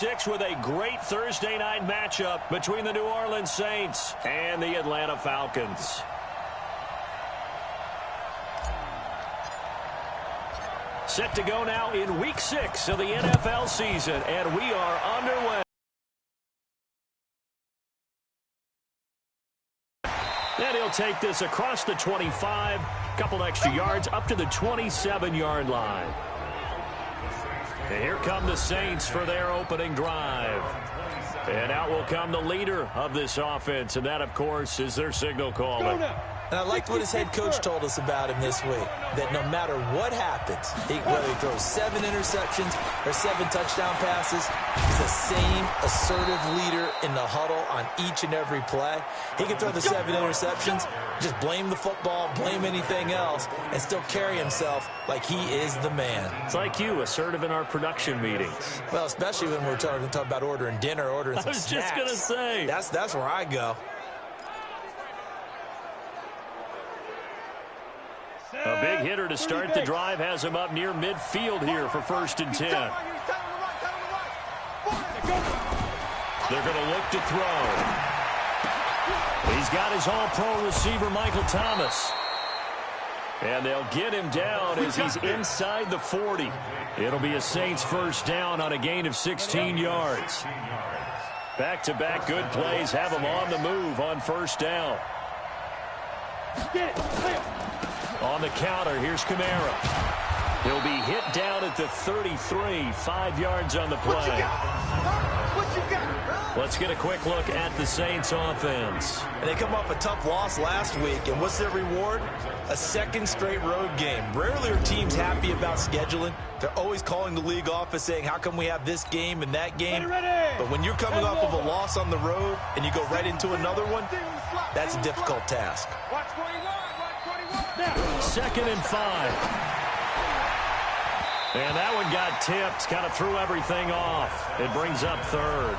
sticks with a great Thursday night matchup between the New Orleans Saints and the Atlanta Falcons. Set to go now in Week 6 of the NFL season, and we are underway. And he'll take this across the 25, couple extra yards up to the 27-yard line. And here come the Saints for their opening drive. And out will come the leader of this offense, and that, of course, is their signal caller. And I liked what his head coach told us about him this week, that no matter what happens, whether he throws 7 interceptions or 7 touchdown passes, he's the same assertive leader in the huddle on each and every play. He can throw the 7 interceptions, just blame the football, blame anything else, and still carry himself like he is the man. It's like you, assertive in our production meetings. Well, especially when we're talking about ordering dinner, ordering some snacks. I was just going to say. That's where I go. A big hitter to start the drive has him up near midfield here for 1st and 10. They're going to look to throw. He's got his all-pro receiver, Michael Thomas. And they'll get him down as he's inside the 40. It'll be a Saints first down on a gain of 16 yards. Back-to-back good plays have him on the move on first down. On the counter, here's Kamara. He'll be hit down at the 33, 5 yards on the play. Let's get a quick look at the Saints offense. And they come off a tough loss last week, and what's their reward? A 2nd straight road game. Rarely are teams happy about scheduling. They're always calling the league office saying, how come we have this game and that game? But when you're coming off of a loss on the road and you go right into another one, that's a difficult task. 2nd and 5. And that one got tipped, kind of threw everything off. It brings up 3rd.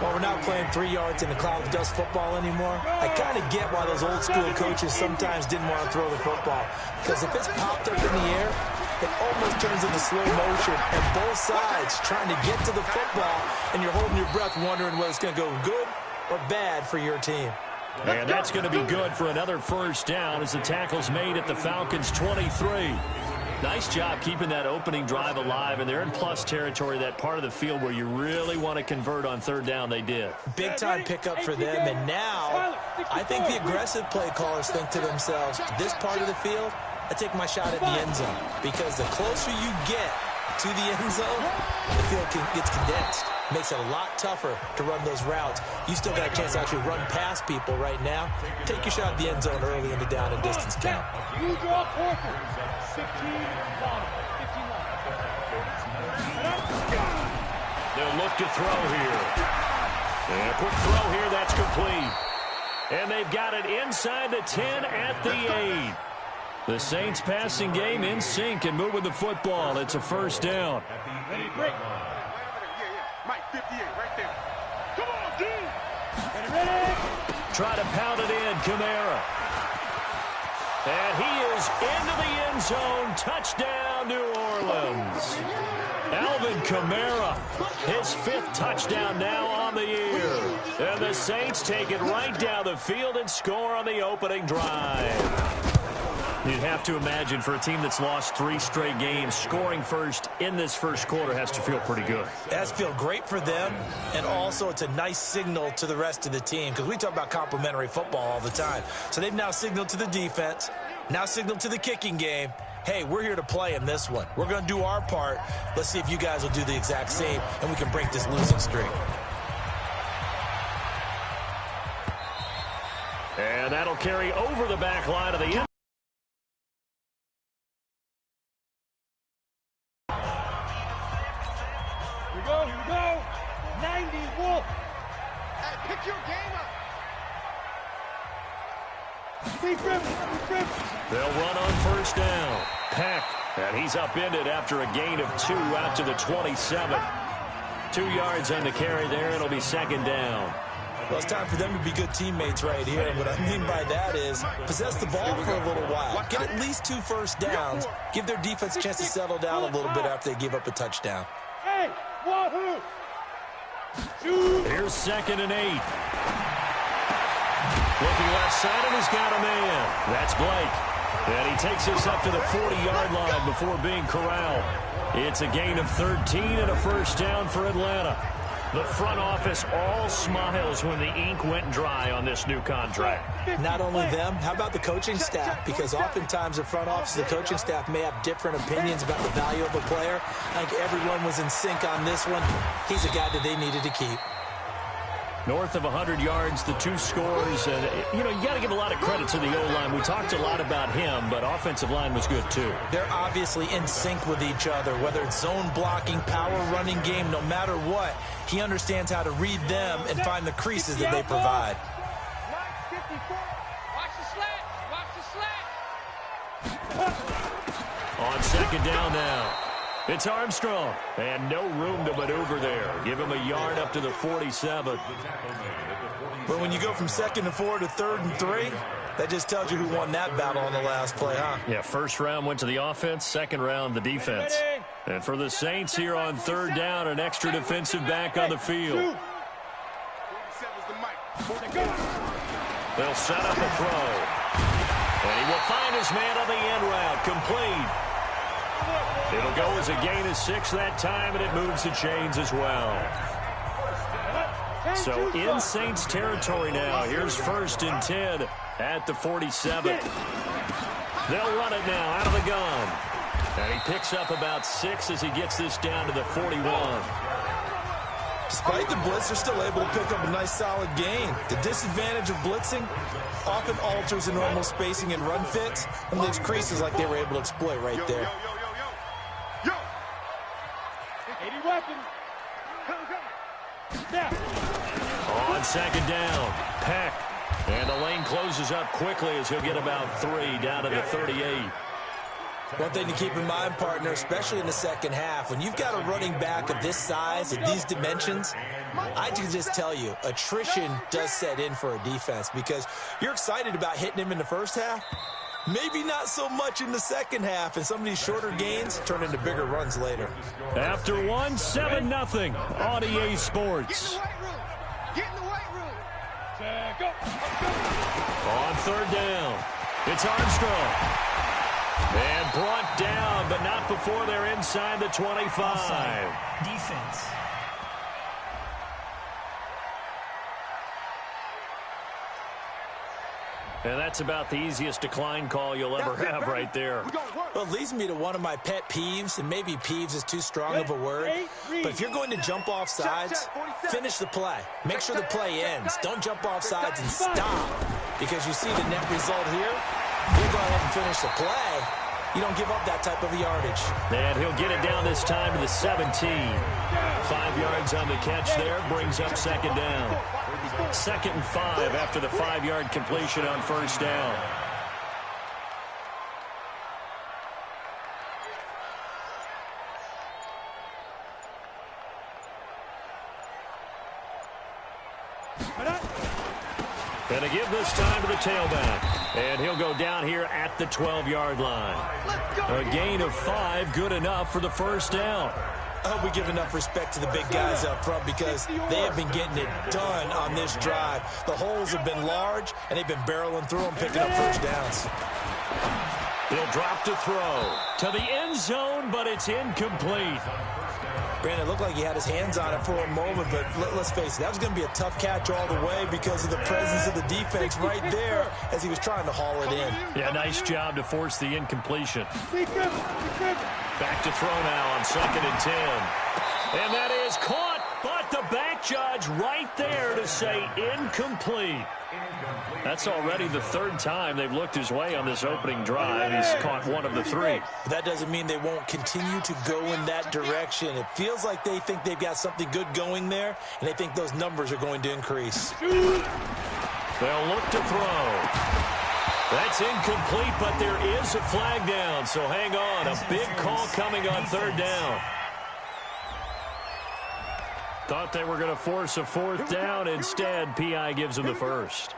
Well, we're not playing 3 yards in the cloud of dust football anymore. I kind of get why those old school coaches sometimes didn't want to throw the football. Because if it's popped up in the air, it almost turns into slow motion. And both sides trying to get to the football, and you're holding your breath wondering whether it's going to go good or bad for your team. And that's going to be good for another first down as the tackle's made at the Falcons' 23. Nice job keeping that opening drive alive, and they're in plus territory, that part of the field where you really want to convert on 3rd down. They did. Big-time pickup for them, and now I think the aggressive play callers think to themselves, this part of the field, I take my shot at the end zone, because the closer you get to the end zone, the field gets condensed. Makes it a lot tougher to run those routes. You still got a chance to actually run past people right now. Take your shot at the end zone early in the down and distance count. You draw Porter. 15, 15. They'll look to throw here. And a quick throw here, that's complete. And they've got it inside the 10 at the 8. The Saints passing game in sync and moving the football. It's a first down. Ready, break. Mike, 58, right there. Come on, D. Ready. Try to pound it in, Kamara. And he is into the end zone. Touchdown, New Orleans. Alvin Kamara, his 5th touchdown now on the year. And the Saints take it right down the field and score on the opening drive. You'd have to imagine for a team that's lost 3 straight games, scoring first in this first quarter has to feel pretty good. It has to feel great for them, and also it's a nice signal to the rest of the team, because we talk about complimentary football all the time. So they've now signaled to the defense, now signaled to the kicking game, hey, we're here to play in this one. We're going to do our part. Let's see if you guys will do the exact same, and we can break this losing streak. And that'll carry over the back line of the end. Here we go. 90 Wolf. Hey, pick your game up. They'll run on first down. Peck, and he's upended after a gain of 2 out to the 27. 2 yards on the carry there. It'll be 2nd down. Well, it's time for them to be good teammates right here. And what I mean by that is possess the ball for a little while. Get at least 2 first downs. Give their defense a chance to settle down a little bit after they give up a touchdown. Hey, Wahoo! Here's 2nd and 8. Looking left side, and he's got a man. That's Blake. And he takes us up to the 40-yard line before being corralled. It's a gain of 13 and a first down for Atlanta. The front office all smiles when the ink went dry on this new contract. Not only them, how about the coaching staff? Because oftentimes the front office and the coaching staff may have different opinions about the value of a player. I think everyone was in sync on this one. He's a guy that they needed to keep. North of 100 yards, the 2 scores. And, you got to give a lot of credit to the O-line. We talked a lot about him, but offensive line was good, too. They're obviously in sync with each other, whether it's zone blocking, power running game, no matter what. He understands how to read them and find the creases that they provide. Watch the slat. On 2nd down now. It's Armstrong, and no room to maneuver there. Give him a yard up to the 47. But when you go from 2nd and 4 to 3rd and 3, that just tells you who won that battle on the last play, huh? Yeah, first round went to the offense, second round the defense. And for the Saints here on 3rd down, an extra defensive back on the field. They'll set up a throw. And he will find his man on the end route, complete. It'll go as a gain of 6 that time, and it moves the chains as well. So in Saints territory now. Here's 1st and 10 at the 47. They'll run it now out of the gun. And he picks up about 6 as he gets this down to the 41. Despite the blitz, they're still able to pick up a nice solid gain. The disadvantage of blitzing often alters the normal spacing and run fits, and leaves creases like they were able to exploit right there. On 2nd down, Peck. And the lane closes up quickly as he'll get about 3 down to the 38. One thing to keep in mind, partner, especially in the second half, when you've got a running back of this size and these dimensions, I can just tell you, attrition does set in for a defense because you're excited about hitting him in the first half. Maybe not so much in the second half, and some of these shorter gains turn into bigger runs later. After 1, 7-0 on EA Sports. Get in the weight room. On 3rd down, it's Armstrong. And brought down, but not before they're inside the 25. Offside. Defense. And that's about the easiest decline call you'll ever have right there. Well, it leads me to one of my pet peeves, and maybe peeves is too strong of a word, but if you're going to jump off sides, finish the play. Make sure the play ends. Don't jump off sides and stop, because you see the net result here. You'll go ahead and finish the play. You don't give up that type of yardage. And he'll get it down this time to the 17. 5 yards on the catch there, brings up 2nd down. 2nd and 5 after the 5-yard completion on 1st down. And to give this time to the tailback. And he'll go down here at the 12-yard line. A gain of 5, good enough for the first down. I hope we give enough respect to the big guys up front because they have been getting it done on this drive. The holes have been large, and they've been barreling through them, picking up first downs. He'll drop to throw to the end zone, but it's incomplete. Brandon, it looked like he had his hands on it for a moment, but let's face it, that was going to be a tough catch all the way because of the presence of the defense right there as he was trying to haul it in. Yeah, nice job to force the incompletion. Back to throw now on 2nd and 10. And that is caught, but the back judge right there to say incomplete. That's already the 3rd time they've looked his way on this opening drive. He's caught 1 of the 3. But that doesn't mean they won't continue to go in that direction. It feels like they think they've got something good going there, and they think those numbers are going to increase. They'll look to throw. That's incomplete, but there is a flag down, so hang on. A big call coming on 3rd down. Thought they were going to force a 4th down. Instead, P.I. gives them the first.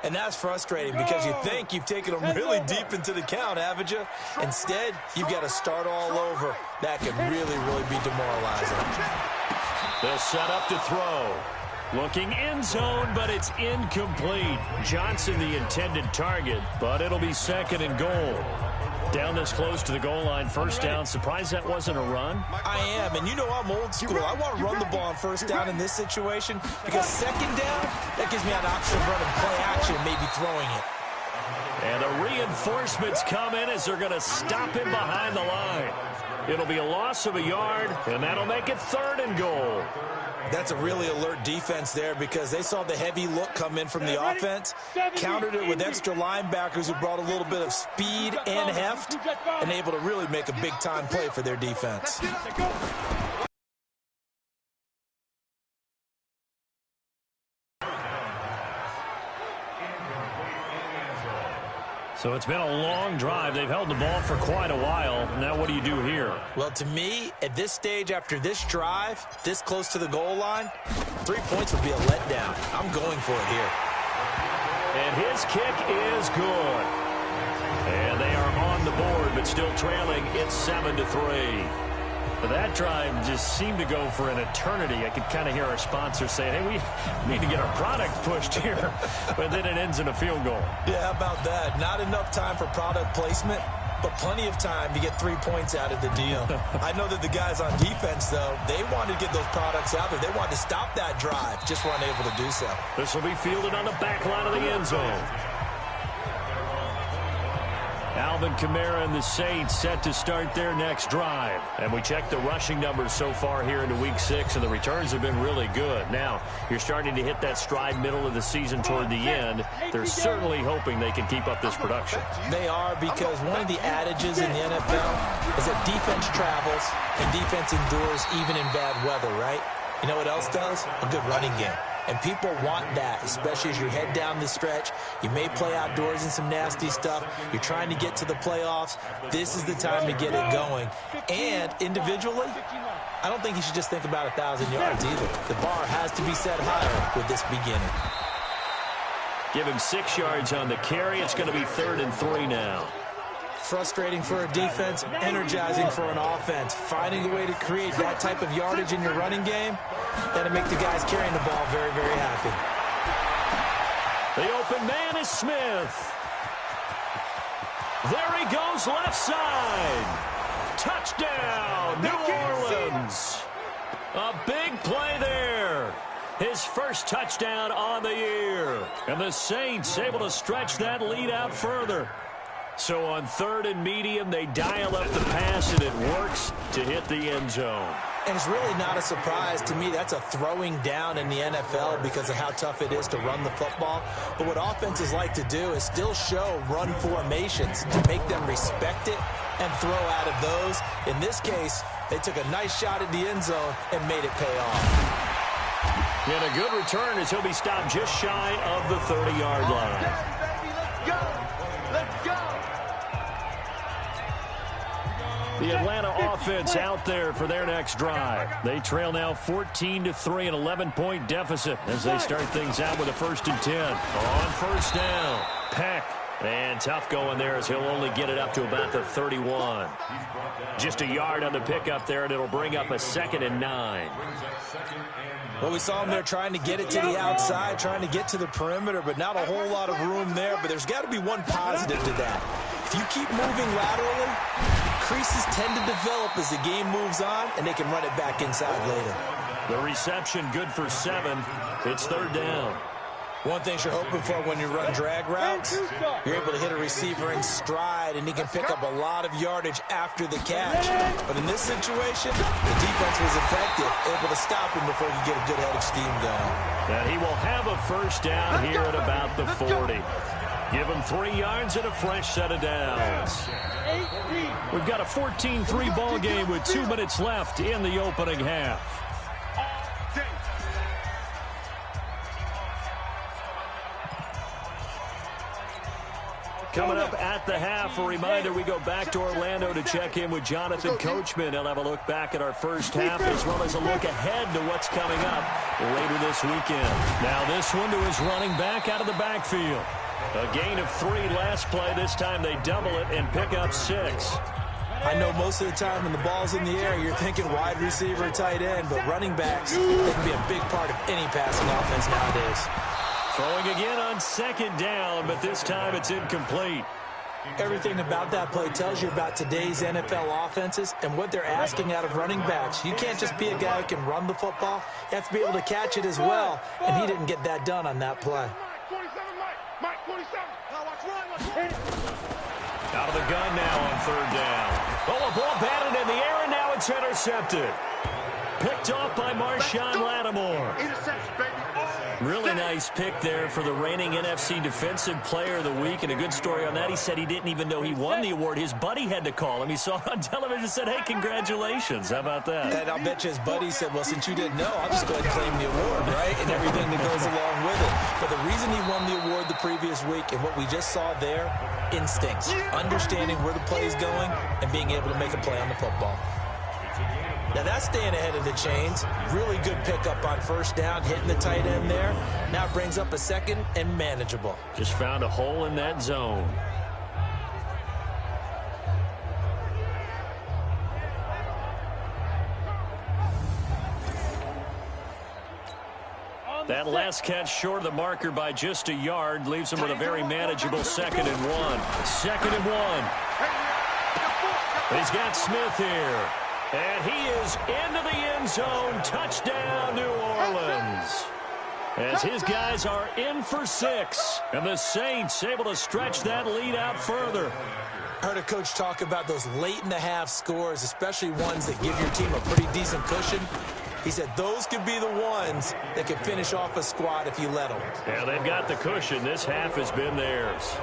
And that's frustrating because you think you've taken them really deep into the count, haven't you? Instead, you've got to start all over. That can really, really be demoralizing. They'll set up to throw. Looking end zone, but it's incomplete. Johnson the intended target, but it'll be second and goal. Down this close to the goal line, first down. Surprised that wasn't a run? I am, and you know I'm old school. I want to run the ball on first down in this situation because second down, that gives me an option of running play action, maybe throwing it. And the reinforcements come in as they're going to stop him behind the line. It'll be a loss of a yard, and that'll make it third and goal. That's a really alert defense there because they saw the heavy look come in from the offense, countered it with extra linebackers who brought a little bit of speed and heft, and able to really make a big-time play for their defense. So it's been a long drive. They've held the ball for quite a while. Now what do you do here? Well, to me, at this stage after this drive, this close to the goal line, 3 points would be a letdown. I'm going for it here. And his kick is good. And they are on the board, but still trailing. It's 7-3. That drive just seemed to go for an eternity. I could kind of hear our sponsor saying, hey, we need to get our product pushed here. But then it ends in a field goal. Yeah, how about that? Not enough time for product placement, but plenty of time to get 3 points out of the deal. I know that the guys on defense, though, they wanted to get those products out there. They wanted to stop that drive, just weren't able to do so. This will be fielded on the back line of the end zone. Alvin Kamara and the Saints set to start their next drive. And we check the rushing numbers so far here into Week 6, and the returns have been really good. Now, you're starting to hit that stride middle of the season toward the end. They're certainly hoping they can keep up this production. They are, because one of the adages in the NFL is that defense travels and defense endures even in bad weather, right? You know what else does? A good running game. And people want that, especially as you head down the stretch. You may play outdoors in some nasty stuff. You're trying to get to the playoffs. This is the time to get it going. And individually, I don't think you should just think about 1,000 yards either. The bar has to be set higher with this beginning. Give him 6 yards on the carry. It's going to be 3rd and 3 now. Frustrating for a defense, energizing for an offense. Finding a way to create that type of yardage in your running game, that'll make the guys carrying the ball very, very happy. The open man is Smith. There he goes, left side. Touchdown, New Orleans. A big play there. His first touchdown on the year. And the Saints able to stretch that lead out further. So on 3rd and medium, they dial up the pass, and it works to hit the end zone. And it's really not a surprise to me. That's a throwing down in the NFL because of how tough it is to run the football. But what offenses like to do is still show run formations to make them respect it and throw out of those. In this case, they took a nice shot at the end zone and made it pay off. And a good return as he'll be stopped just shy of the 30-yard line. Let's go. Let's go. The Atlanta offense out there for their next drive. They trail now 14-3, an 11-point deficit as they start things out with a 1st and 10. On first down, Peck. And tough going there as he'll only get it up to about the 31. Just a yard on the pickup there, and it'll bring up a 2nd and 9. Well, we saw him there trying to get it to the outside, trying to get to the perimeter, but not a whole lot of room there. But there's got to be one positive to that. If you keep moving laterally, creases tend to develop as the game moves on, and they can run it back inside later. The reception good for 7. It's 3rd down. One thing you're hoping for when you run drag routes, you're able to hit a receiver in stride, and he can pick up a lot of yardage after the catch. But in this situation, the defense was effective, able to stop him before he could get a good head of steam going. And he will have a first down here at about the 40. Give him 3 yards and a fresh set of downs. We've got a 14-3 ball game with 2 minutes left in the opening half. Coming up at the half, a reminder, we go back to Orlando to check in with Jonathan Coachman. He'll have a look back at our first half as well as a look ahead to what's coming up later this weekend. Now this one to his running back out of the backfield. A gain of 3 last play. This time they double it and pick up 6. I know most of the time when the ball's in the air, you're thinking wide receiver, tight end, but running backs, they can be a big part of any passing offense nowadays. Throwing again on 2nd down, but this time it's incomplete. Everything about that play tells you about today's NFL offenses and what they're asking out of running backs. You can't just be a guy who can run the football. You have to be able to catch it as well, and he didn't get that done on that play. Out of the gun now on 3rd down. Oh, a ball batted in the air, and now it's intercepted. Picked off by Marshawn Lattimore. Interception, baby. Really nice pick there for the reigning NFC Defensive Player of the Week. And a good story on that. He said he didn't even know he won the award. His buddy had to call him. He saw it on television and said, hey, congratulations. How about that? And I'll bet you his buddy said, well, since you didn't know, I'll just go ahead and claim the award, right? And everything that goes along with it. But the reason he won the award the previous week and what we just saw there, instincts, understanding where the play is going and being able to make a play on the football. Now that's staying ahead of the chains. Really good pickup on 1st down, hitting the tight end there. Now it brings up a 2nd and manageable. Just found a hole in that zone. That last catch short of the marker by just a yard leaves him with a very manageable 2nd and 1. 2nd and 1. He's got Smith here. And he is into the end zone. Touchdown, New Orleans. As his guys are in for 6. And the Saints able to stretch that lead out further. I heard a coach talk about those late-in-the-half scores, especially ones that give your team a pretty decent cushion. He said those could be the ones that could finish off a squad if you let them. Yeah, they've got the cushion. This half has been theirs.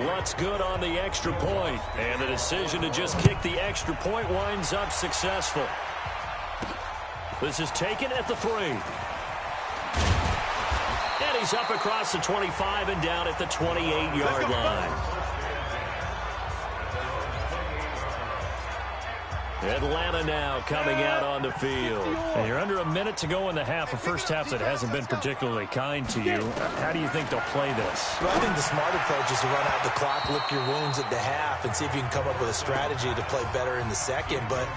What's good on the extra point? And the decision to just kick the extra point winds up successful. This is taken at the 3. And he's up across the 25 and down at the 28-yard line. Atlanta now coming out on the field. And you're under a minute to go in the half, a first half that hasn't been particularly kind to you. How do you think they'll play this? Well, I think the smart approach is to run out the clock, lick your wounds at the half, and see if you can come up with a strategy to play better in the 2nd. But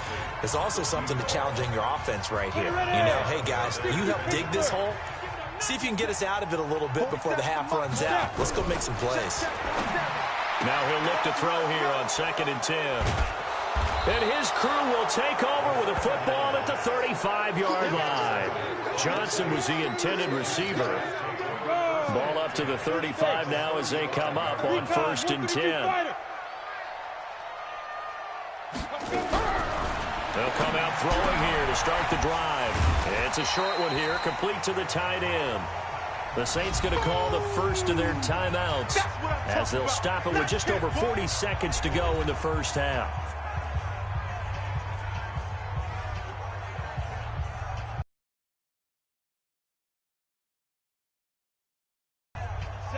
there's also something to challenging your offense right here. You know, hey, guys, you help dig this hole. See if you can get us out of it a little bit before the half runs out. Let's go make some plays. Now he'll look to throw here on 2nd and 10. And his crew will take over with a football at the 35-yard line. Johnson was the intended receiver. Ball up to the 35 now as they come up on 1st and 10. They'll come out throwing here to start the drive. It's a short one here, complete to the tight end. The Saints going to call the first of their timeouts as they'll stop it with just over 40 seconds to go in the first half.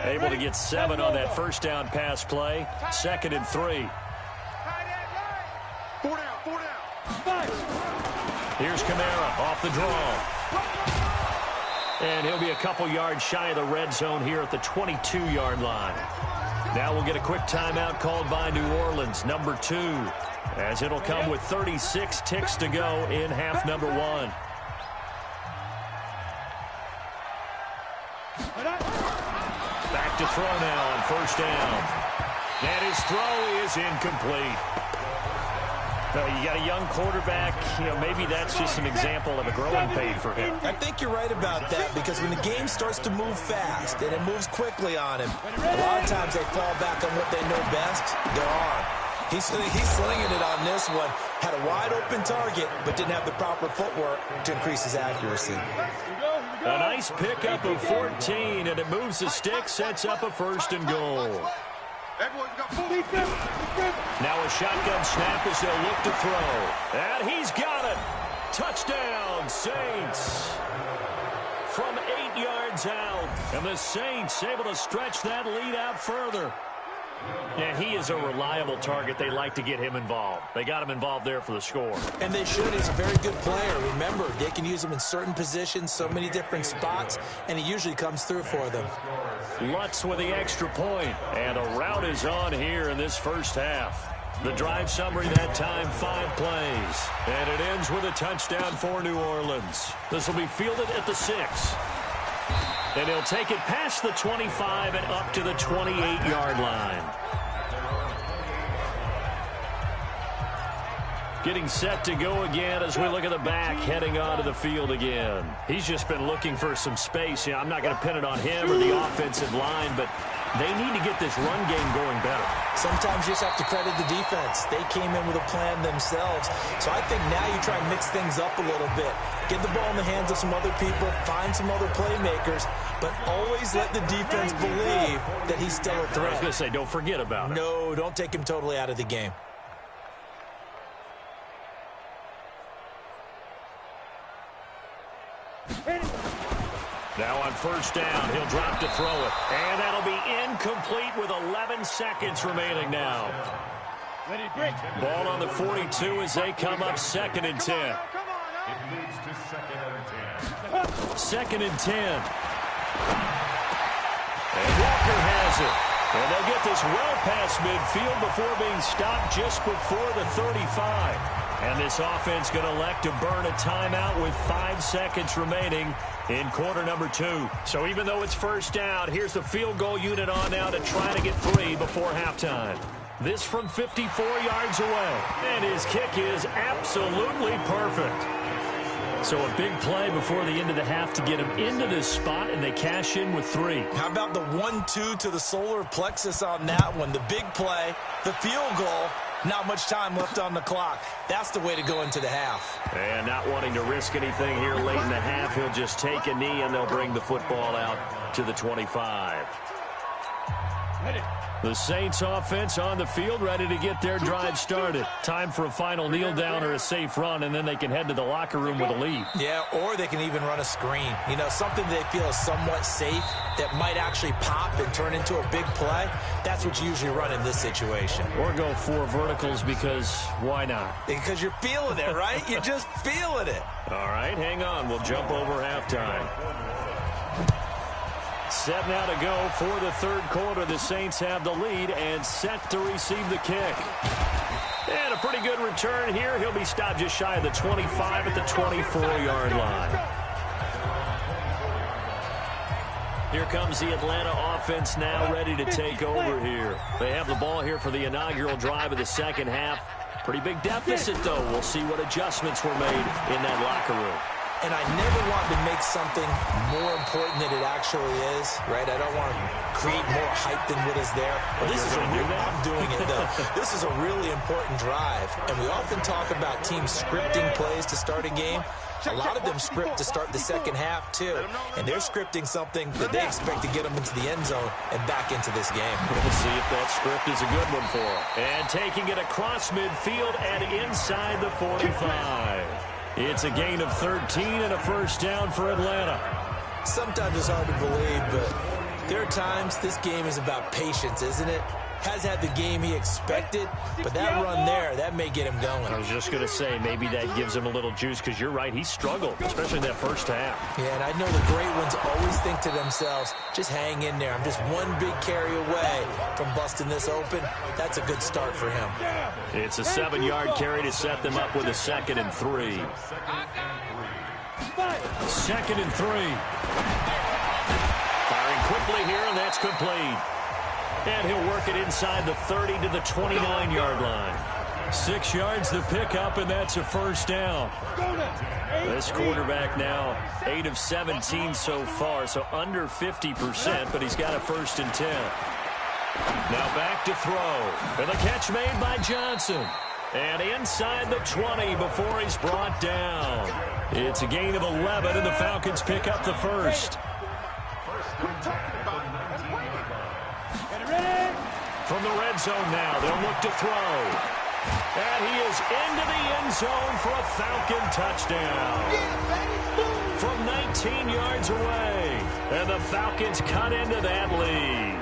Able to get 7 on that first down pass play. 2nd and 3. 4 down. Here's Kamara off the draw. And he'll be a couple yards shy of the red zone here at the 22-yard line. Now we'll get a quick timeout called by New Orleans, number 2, as it'll come with 36 ticks to go in half number 1. Back to throw now on 1st down. And his throw is incomplete. You got a young quarterback. Maybe that's just an example of a growing pain for him. I think you're right about that, because when the game starts to move fast and it moves quickly on him, a lot of times they fall back on what they know best, their arm. He's slinging it on this one. Had a wide open target, but didn't have the proper footwork to increase his accuracy. A nice pickup of 14, and it moves the stick, sets up a 1st and goal. Now a shotgun snap as they'll look to throw. And he's got it. Touchdown, Saints. From 8 yards out. And the Saints able to stretch that lead out further. And he is a reliable target. They like to get him involved. They got him involved there for the score. And they should. He's a very good player. Remember, they can use him in certain positions, so many different spots, and he usually comes through for them. Lutz with the extra point. And a rout is on here in this first half. The drive summary that time, 5 plays. And it ends with a touchdown for New Orleans. This will be fielded at the 6. And he'll take it past the 25 and up to the 28-yard line. Getting set to go again as we look at the back, heading onto the field again. He's just been looking for some space. Yeah, I'm not going to pin it on him or the offensive line, but they need to get this run game going better. Sometimes you just have to credit the defense. They came in with a plan themselves. So I think now you try and mix things up a little bit. Get the ball in the hands of some other people, find some other playmakers, but always let the defense believe that he's still a threat. I was going to say, don't forget about it. No, don't take him totally out of the game. Now on first down, he'll drop to throw it. And that'll be incomplete with 11 seconds remaining now. Ball on the 42 as they come up 2nd and 10. It moves to 2nd and 10. 2nd and 10. And Walker has it. And they'll get this well past midfield before being stopped just before the 35. And this offense going to elect to burn a timeout with 5 seconds remaining in quarter number 2. So even though it's first down, here's the field goal unit on now to try to get 3 before halftime. This from 54 yards away. And his kick is absolutely perfect. So a big play before the end of the half to get him into this spot, and they cash in with 3. How about the 1-2 to the solar plexus on that one? The big play, the field goal, not much time left on the clock. That's the way to go into the half. And not wanting to risk anything here late in the half, he'll just take a knee, and they'll bring the football out to the 25. The Saints offense on the field, ready to get their drive started. Time for a final kneel down or a safe run, and then they can head to the locker room with a lead. Yeah, or they can even run a screen. You know, something they feel is somewhat safe that might actually pop and turn into a big play. That's what you usually run in this situation. Or go 4 verticals because why not? Because you're feeling it, right? You're just feeling it. All right, hang on. We'll jump over halftime. Set now to go for the 3rd quarter. The Saints have the lead and set to receive the kick. And a pretty good return here. He'll be stopped just shy of the 25 at the 24-yard line. Here comes the Atlanta offense now ready to take over here. They have the ball here for the inaugural drive of the second half. Pretty big deficit, though. We'll see what adjustments were made in that locker room. And I never want to make something more important than it actually is, right? I don't want to create more hype than what is there. But this is a real, I'm doing it, though. This is a really important drive. And we often talk about teams scripting plays to start a game. A lot of them script to start the second half, too. And they're scripting something that they expect to get them into the end zone and back into this game. We'll see if that script is a good one for them. And taking it across midfield and inside the 45. It's a gain of 13 and a first down for Atlanta. Sometimes it's hard to believe, but there are times this game is about patience, isn't it? Has had the game he expected, but that run there, that may get him going. I was just going to say, maybe that gives him a little juice, because you're right, he struggled, especially in that first half. Yeah, and I know the great ones always think to themselves, just hang in there. I'm just one big carry away from busting this open. That's a good start for him. It's a 7-yard carry to set them up with a 2nd and 3. 2nd and 3. Firing quickly here, and that's complete. And he'll work it inside the 30 to the 29-yard line. 6 yards the pickup, and that's a first down. This quarterback now 8 of 17 so far, so under 50%, but he's got a 1st and 10. Now back to throw. And the catch made by Johnson. And inside the 20 before he's brought down. It's a gain of 11, and the Falcons pick up the first. From the red zone now, they'll look to throw. And he is into the end zone for a Falcon touchdown. From 19 yards away. And the Falcons cut into that lead.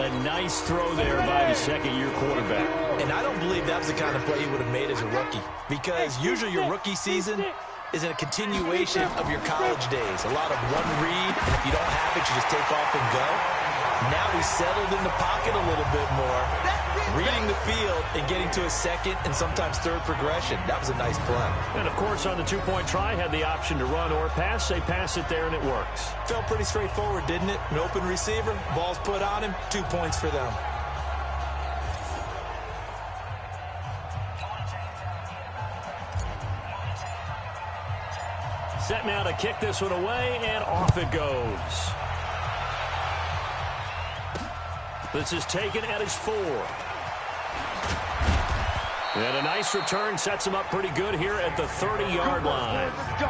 A nice throw there by the second-year quarterback. And I don't believe that was the kind of play he would have made as a rookie, because usually your rookie season is in a continuation of your college days. A lot of one read, and if you don't have it, you just take off and go. Now he's settled in the pocket a little bit more, reading the field and getting to a second and sometimes third progression. That was a nice play. And, of course, on the two-point try, had the option to run or pass. They pass it there, and it works. Felt pretty straightforward, didn't it? An open receiver, ball's put on him, 2 points for them. Set now to kick this one away, and off it goes. This is taken at his 4. And a nice return sets him up pretty good here at the 30-yard line. Let's go.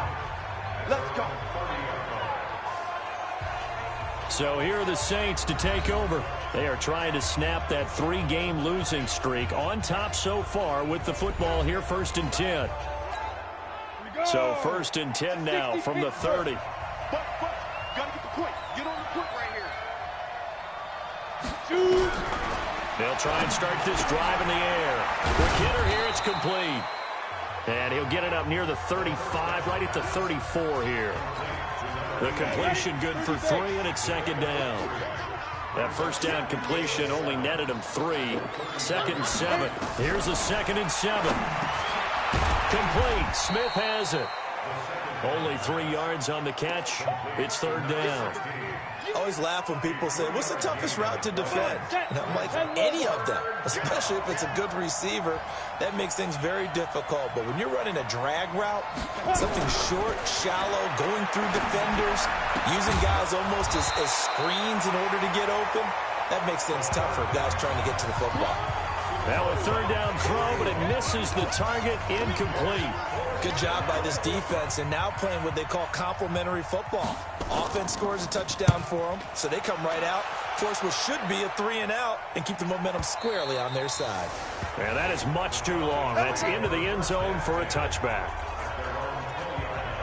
Let's go. So here are the Saints to take over. They are trying to snap that 3-game losing streak. On top so far with the football here, 1st and 10. So 1st and 10 now from the 30. But, gotta get the point. Get on the point right here. Shoot. They'll try and start this drive in the air. Quick hitter here, it's complete. And he'll get it up near the 35, right at the 34 here. The completion good for 3, and it's 2nd down. That first down completion only netted him 3. 2nd and 7. Here's a 2nd and 7. Complete. Smith has it. Only 3 yards on the catch. It's 3rd down. I always laugh when people say, what's the toughest route to defend? And I'm like, any of them, especially if it's a good receiver. That makes things very difficult. But when you're running a drag route, something short, shallow, going through defenders, using guys almost as screens in order to get open, that makes things tough for guys trying to get to the football. Now a 3rd down throw, but it misses the target, incomplete. Good job by this defense, and now playing what they call complementary football. Offense scores a touchdown for them, so they come right out, force what should be a 3-and-out, and keep the momentum squarely on their side. And that is much too long. That's into the end zone for a touchback.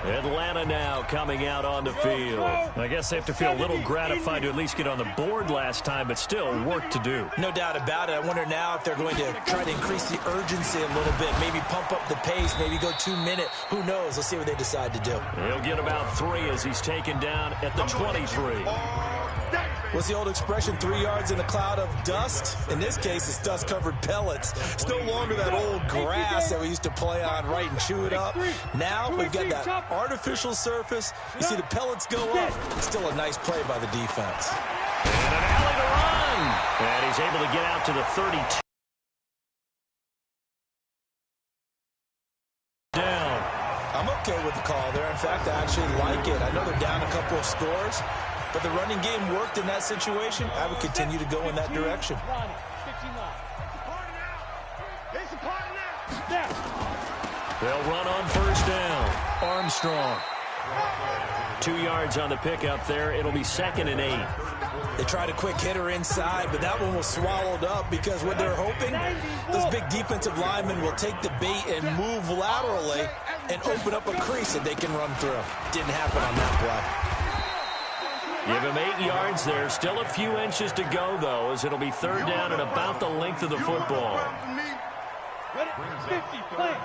Atlanta now coming out on the field. I guess they have to feel a little gratified to at least get on the board last time, but still work to do. No doubt about it. I wonder now if they're going to try to increase the urgency a little bit, maybe pump up the pace, maybe go 2-minute. Who knows? Let's see what they decide to do. He'll get about 3 as he's taken down at the 23. What's the old expression, 3 yards in a cloud of dust? In this case, it's dust-covered pellets. It's no longer that old grass that we used to play on, right, and chew it up. Now we've got that artificial surface. You see the pellets go up. It's still a nice play by the defense. And an alley to run. And he's able to get out to the 32. Down. I'm okay with the call there. In fact, I actually like it. I know they're down a couple of scores, but the running game worked in that situation. I would continue to go in that direction. They'll run on 1st down. Armstrong. 2 yards on the pickup there. It'll be 2nd and 8. They tried a quick hitter inside, but that one was swallowed up because what they're hoping, those big defensive linemen will take the bait and move laterally and open up a crease that they can run through. Didn't happen on that play. Give him 8 yards there. Still a few inches to go, though, as it'll be 3rd down and about the length of the football.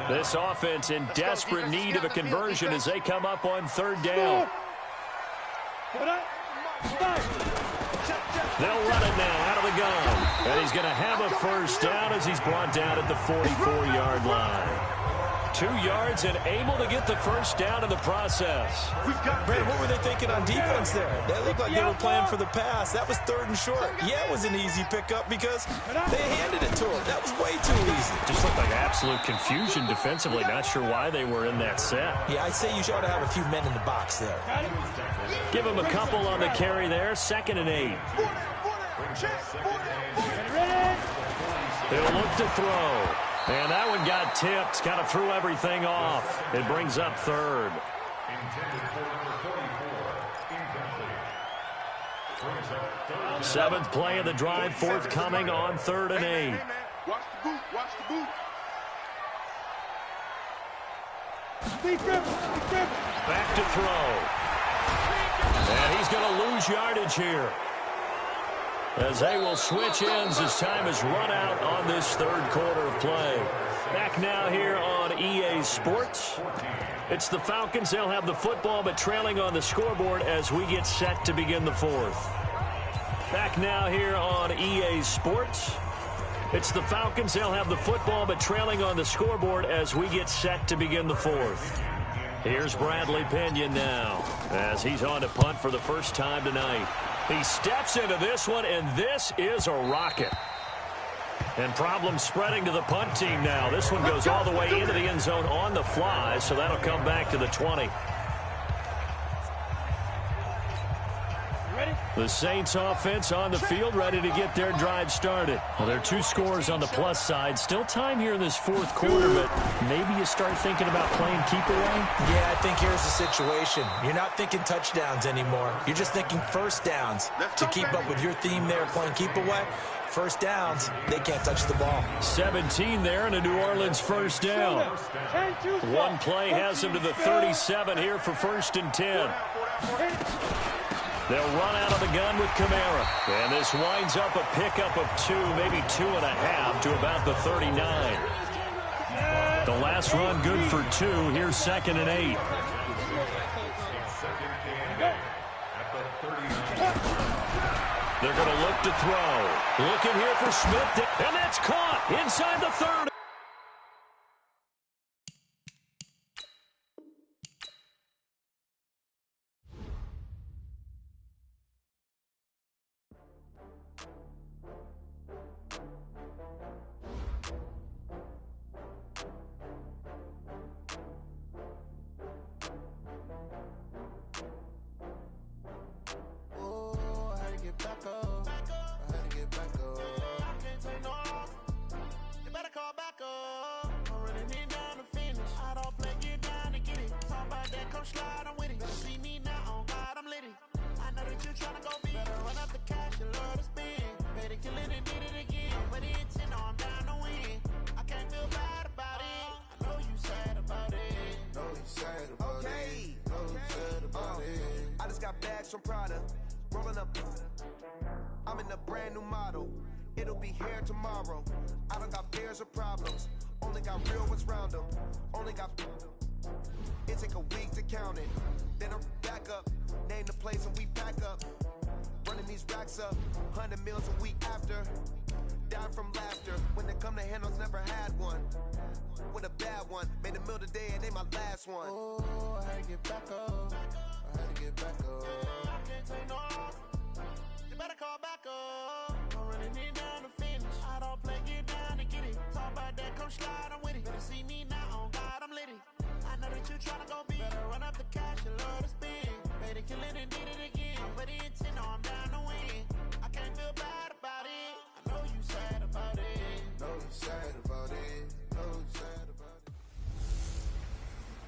This offense in desperate need of a conversion as they come up on 3rd down. They'll run it now out of the gun. And he's going to have a 1st down as he's brought down at the 44-yard line. 2 yards and able to get the 1st down in the process. Brandon, what were they thinking on defense there? They looked like they were playing for the pass. That was 3rd and short. Yeah, it was an easy pickup because they handed it to him. That was way too easy. Just looked like absolute confusion defensively. Not sure why they were in that set. Yeah, I'd say you should have a few men in the box there. Give him a couple on the carry there. 2nd and 8. They'll look to throw. And that one got tipped. Kind of threw everything off. It brings up 3rd. Seventh play of the drive forthcoming on 3rd and 8. Watch the boot. Watch the boot. Back to throw. And he's going to lose yardage here. as they will switch ends as time has run out on this third quarter of play. Back now here on EA Sports. It's the Falcons. They'll have the football, but trailing on the scoreboard as we get set to begin the fourth. Back now here on EA Sports. It's the Falcons. They'll have the football, but trailing on the scoreboard as we get set to begin the fourth. Here's Bradley Pinion now as he's on to punt for the first time tonight. He steps into this one, and this is a rocket. And problems spreading to the punt team now. This one goes all the way into the end zone on the fly, so that'll come back to the 20. The Saints offense on the field, ready to get their drive started. Well, there are 2 scores on the plus side. Still time here in this fourth quarter, but maybe you start thinking about playing keep away? Yeah, I think here's the situation. You're not thinking touchdowns anymore. You're just thinking first downs. To keep up with your theme there, playing keep away, first downs, they can't touch the ball. 17 there and a New Orleans first down. One play has them to the 37 here for 1st and 10. They'll run out of the gun with Kamara. And this winds up a pickup of 2, maybe 2.5 to about the 39. The last run good for 2. Here's 2nd and 8. They're going to look to throw. Looking here for Smith. And that's caught inside the 30. From Prada, rolling up. I'm in a brand new model. It'll be here tomorrow. I don't got fears or problems. Only got real ones round them. Only got. It take a week to count it. Then I'm back up. Name the place and we pack up. Running these racks up. 100 meals a week after. Down from laughter. When they come to handles, never had one. With a bad one. Made a meal today and they my last one. Oh, I had to get back up. I had to get back up. I can't take no off. You better call back up. I'm running it down to finish. I don't play, get down and get it. Talk about that, come slide, I'm with it. Better see me now, on God, I'm litty. I know that you tryna go big. Better run up the cash, you love to spin. Made it, kill it, and did it again. But the intent, no, I'm down to win. I can't feel bad about it. I know you sad about it. Know you sad about it. Know you sad about it.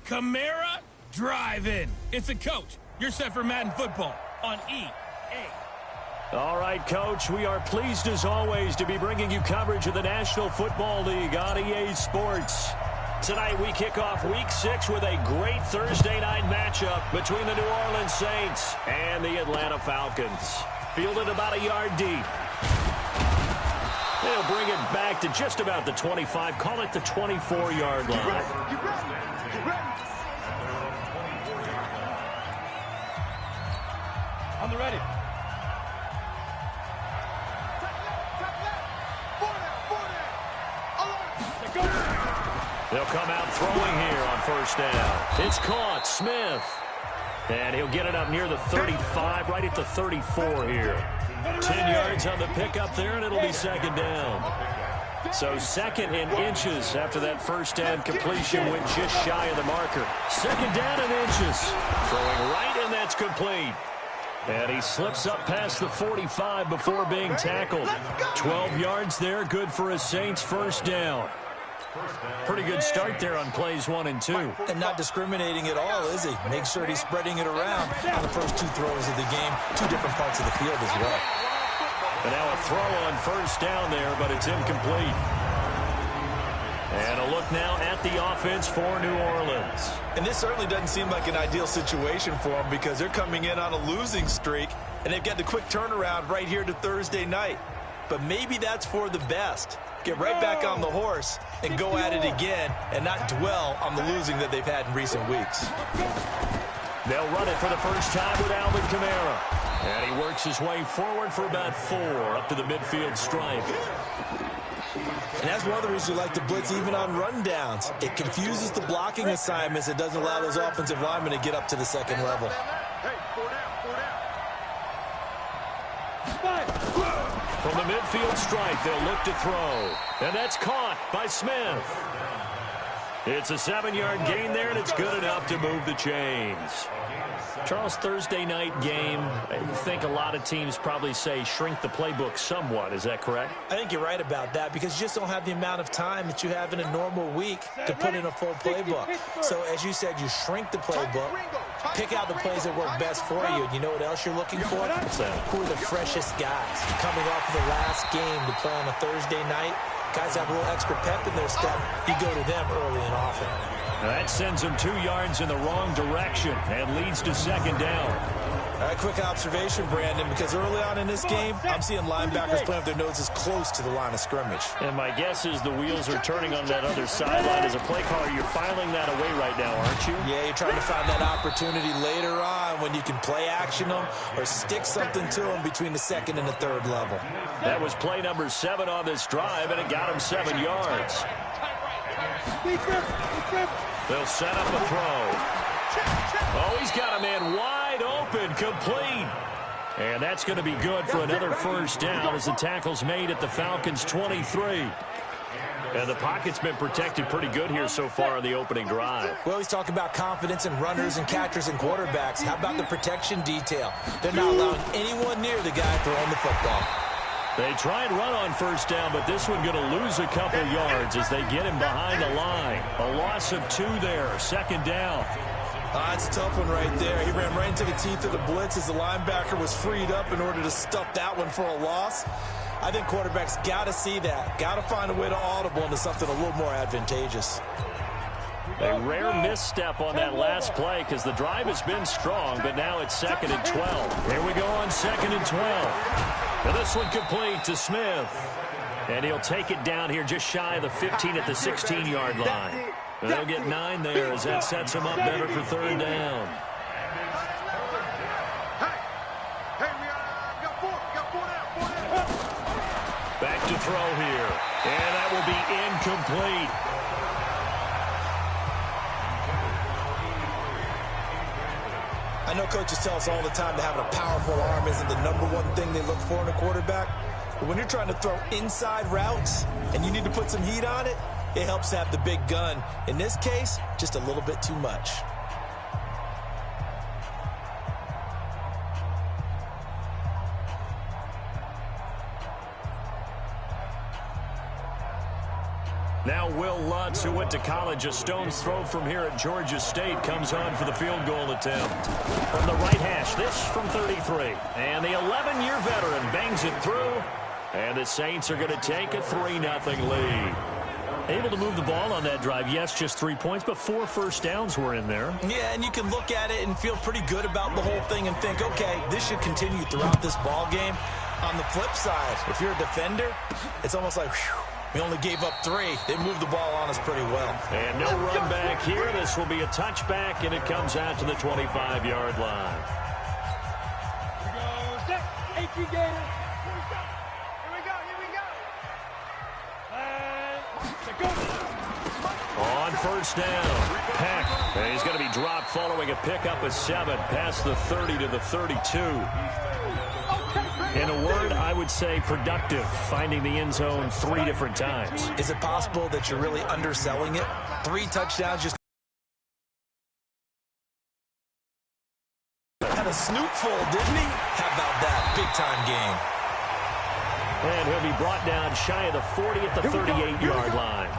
Kamara Drive-In. It's a coach. You're set for Madden football on EA. All right, Coach, we are pleased as always to be bringing you coverage of the National Football League on EA Sports. Tonight we kick off Week 6 with a great Thursday night matchup between the New Orleans Saints and the Atlanta Falcons. Fielded about a yard deep. They'll bring it back to just about the 25, call it the 24-yard line. Get ready. On the ready. They'll come out throwing here on first down. It's caught. Smith. And he'll get it up near the 35, right at the 34 here. 10 yards on the pickup there, and it'll be second down. So 2nd and inches after that first down completion went just shy of the marker. 2nd down and inches. Throwing right, and that's complete. And he slips up past the 45 before being tackled. 12 yards there, good for a Saints first down. Pretty good start there on plays 1 and 2. And not discriminating at all, is he? Make sure he's spreading it around on the first 2 throws of the game. 2 different parts of the field as well. And now a throw on first down there, but it's incomplete. And a look now at the offense for New Orleans. And this certainly doesn't seem like an ideal situation for them because they're coming in on a losing streak. and they've got the quick turnaround right here to Thursday night. But maybe that's for the best. Get right back on the horse and go at it again and not dwell on the losing that they've had in recent weeks. They'll run it for the first time with Alvin Kamara. And he works his way forward for about 4 up to the midfield stripe. And that's one of the reasons we like to blitz even on rundowns. It confuses the blocking assignments. It doesn't allow those offensive linemen to get up to the second level. From the midfield stripe, they'll look to throw. And that's caught by Smith. It's a 7-yard gain there, and it's good enough to move the chains. Charles, Thursday night game, I think a lot of teams probably say shrink the playbook somewhat. Is that correct? I think you're right about that because you just don't have the amount of time that you have in a normal week to put in a full playbook. So, as you said, you shrink the playbook, pick out the plays that work best for you. And you know what else you're looking for? Who are the freshest guys coming off of the last game to play on a Thursday night? Guys have a little extra pep in their step. You go to them early and often. That sends them 2 yards in the wrong direction and leads to second down. All right, quick observation, Brandon, because early on in this game, I'm seeing linebackers playing with their noses close to the line of scrimmage. And my guess is the wheels are turning on that other sideline. As a play caller, you're filing that away right now, aren't you? Yeah, you're trying to find that opportunity later on when you can play action them or stick something to them between the second and the third level. That was play number 7 on this drive, and it got him 7 yards. They'll set up a throw. Oh, he's got a man wide open, complete. And that's going to be good for another first down as the tackle's made at the Falcons' 23. And the pocket's been protected pretty good here so far on the opening drive. Well, he's talking about confidence in runners and catchers and quarterbacks. How about the protection detail? They're not allowing anyone near the guy throwing the football. They try and run on first down, but this one going to lose a couple yards as they get him behind the line. A loss of 2 there, second down. That's a tough one right there. He ran right into the teeth of the blitz as the linebacker was freed up in order to stuff that one for a loss. I think quarterbacks got to see that. Got to find a way to audible into something a little more advantageous. A rare misstep on that last play because the drive has been strong, but now it's 2nd and 12. Here we go on 2nd and 12. And this one complete to Smith. And he'll take it down here just shy of the 15 at the 16-yard line. And they'll get 9 there as that sets him up better for third down. Back to throw here. And that will be incomplete. I know coaches tell us all the time that having a powerful arm isn't the #1 thing they look for in a quarterback. But when you're trying to throw inside routes and you need to put some heat on it, it helps to have the big gun. In this case, just a little bit too much. Now Will Lutz, who went to college a stone's throw from here at Georgia State, comes on for the field goal attempt. From the right hash, this from 33. And the 11-year veteran bangs it through. And the Saints are going to take a 3-0 lead. Able to move the ball on that drive. Yes, just 3 points, but 4 first downs were in there. Yeah, and you can look at it and feel pretty good about the whole thing and think, okay, this should continue throughout this ball game. On the flip side, if you're a defender, it's almost like, whew, we only gave up 3. They moved the ball on us pretty well. And no run back here. This will be a touchback, and it comes out to the 25-yard line. Here we go. On first down, Peck. And he's going to be dropped following a pickup of 7 past the 30 to the 32. In a word, I would say productive, finding the end zone 3 different times. Is it possible that you're really underselling it? 3 touchdowns just had a snootful, didn't he? How about that big-time game? And he'll be brought down shy of the 40 at the 38-yard line.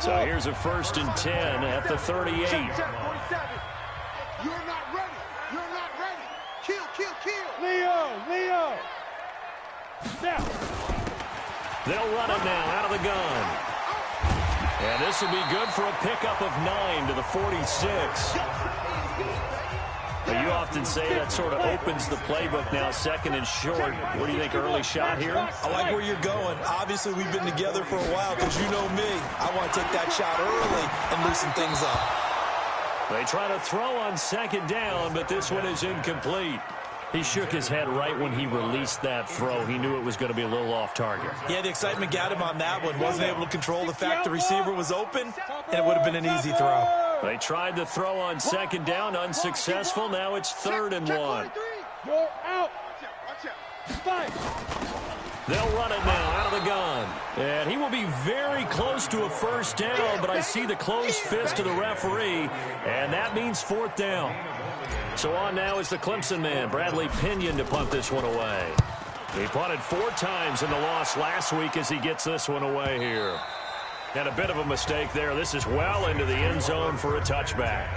So here's a 1st and 10 at the 38. You're not ready. You're not ready. Kill. Leo. Now. They'll run it now out of the gun. And this will be good for a pickup of 9 to the 46. You often say that sort of opens the playbook now, second and short. What do you think, early shot here? I like where you're going. Obviously, we've been together for a while because you know me. I want to take that shot early and loosen things up. They try to throw on second down, but this one is incomplete. He shook his head right when he released that throw. He knew it was going to be a little off target. Yeah, the excitement got him on that one. Wasn't able to control the fact the receiver was open, and it would have been an easy throw. They tried to throw on second down, unsuccessful. Now it's 3rd and 1. You're out. They'll run it now out of the gun. And he will be very close to a first down, but I see the closed fist of the referee, and that means 4th down. So on now is the Clemson man, Bradley Pinion, to punt this one away. He punted 4 times in the loss last week as he gets this one away here. And a bit of a mistake there. This is well into the end zone for a touchback.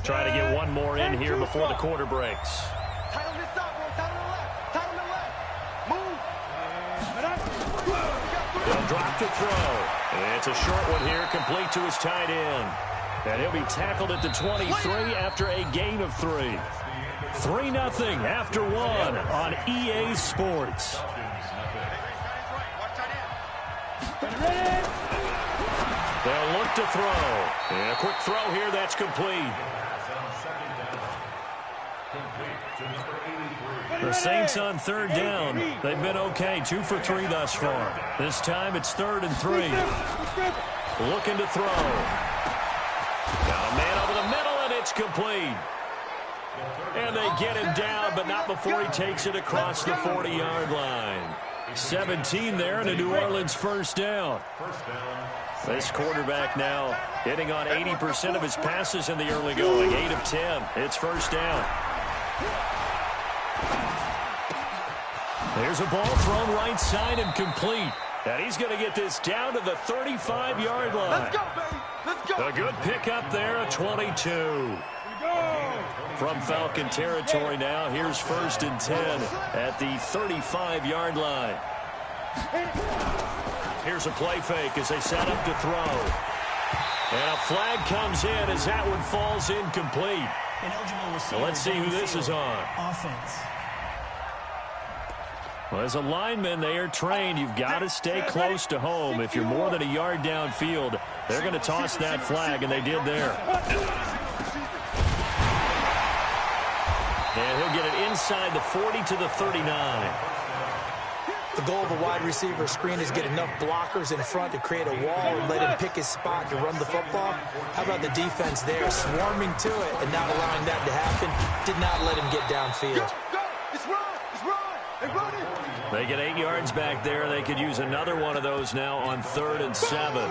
Try to get one more in here before the quarter breaks. Title this up, bro. Title to the left. Title to the left. Move. They'll drop to throw. It's a short one here, complete to his tight end. And he'll be tackled at the 23 after a gain of 3. 3-0 after 1 on EA Sports. They'll look to throw. And a quick throw here, that's complete. The Saints on 3rd down. They've been okay, 2 for 3 thus far. This time it's 3rd and 3. Looking to throw. Got a man over the middle, and it's complete. And they get him down, but not before he takes it across the 40-yard line. 17 there, and a New Orleans first down. This quarterback now hitting on 80% of his passes in the early going. 8 of 10. It's first down. There's a ball thrown right side and complete. And he's going to get this down to the 35-yard line. Let's go, baby. Let's go. A good pickup there, a 22. From Falcon territory now, here's 1st and 10 at the 35-yard line. Here's a play fake as they set up to throw. And a flag comes in as that one falls incomplete. So let's see who this is on. Offense. Well, as a lineman, they are trained. You've got to stay close to home. If you're more than a yard downfield, they're going to toss that flag, and they did there. And he'll get it inside the 40 to the 39. The goal of a wide receiver screen is get enough blockers in front to create a wall and let him pick his spot to run the football. How about the defense there, swarming to it and not allowing that to happen? Did not let him get downfield. Go. It's run. It's run. They run it. They get 8 yards back there. They could use another one of those now on 3rd and 7.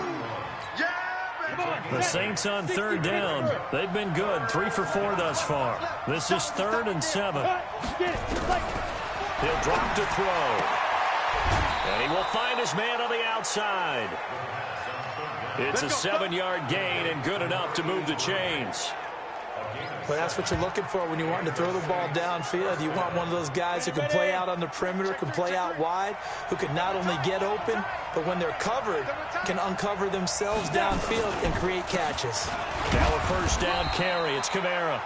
The Saints on 3rd down. They've been good. 3 for 4 thus far. This is 3rd and 7. He'll drop to throw. And he will find his man on the outside. It's a 7-yard gain and good enough to move the chains. Well, that's what you're looking for when you want to throw the ball downfield. You want one of those guys who can play out on the perimeter, can play out wide, who can not only get open, but when they're covered, can uncover themselves downfield and create catches. Now a first down carry. It's Kamara.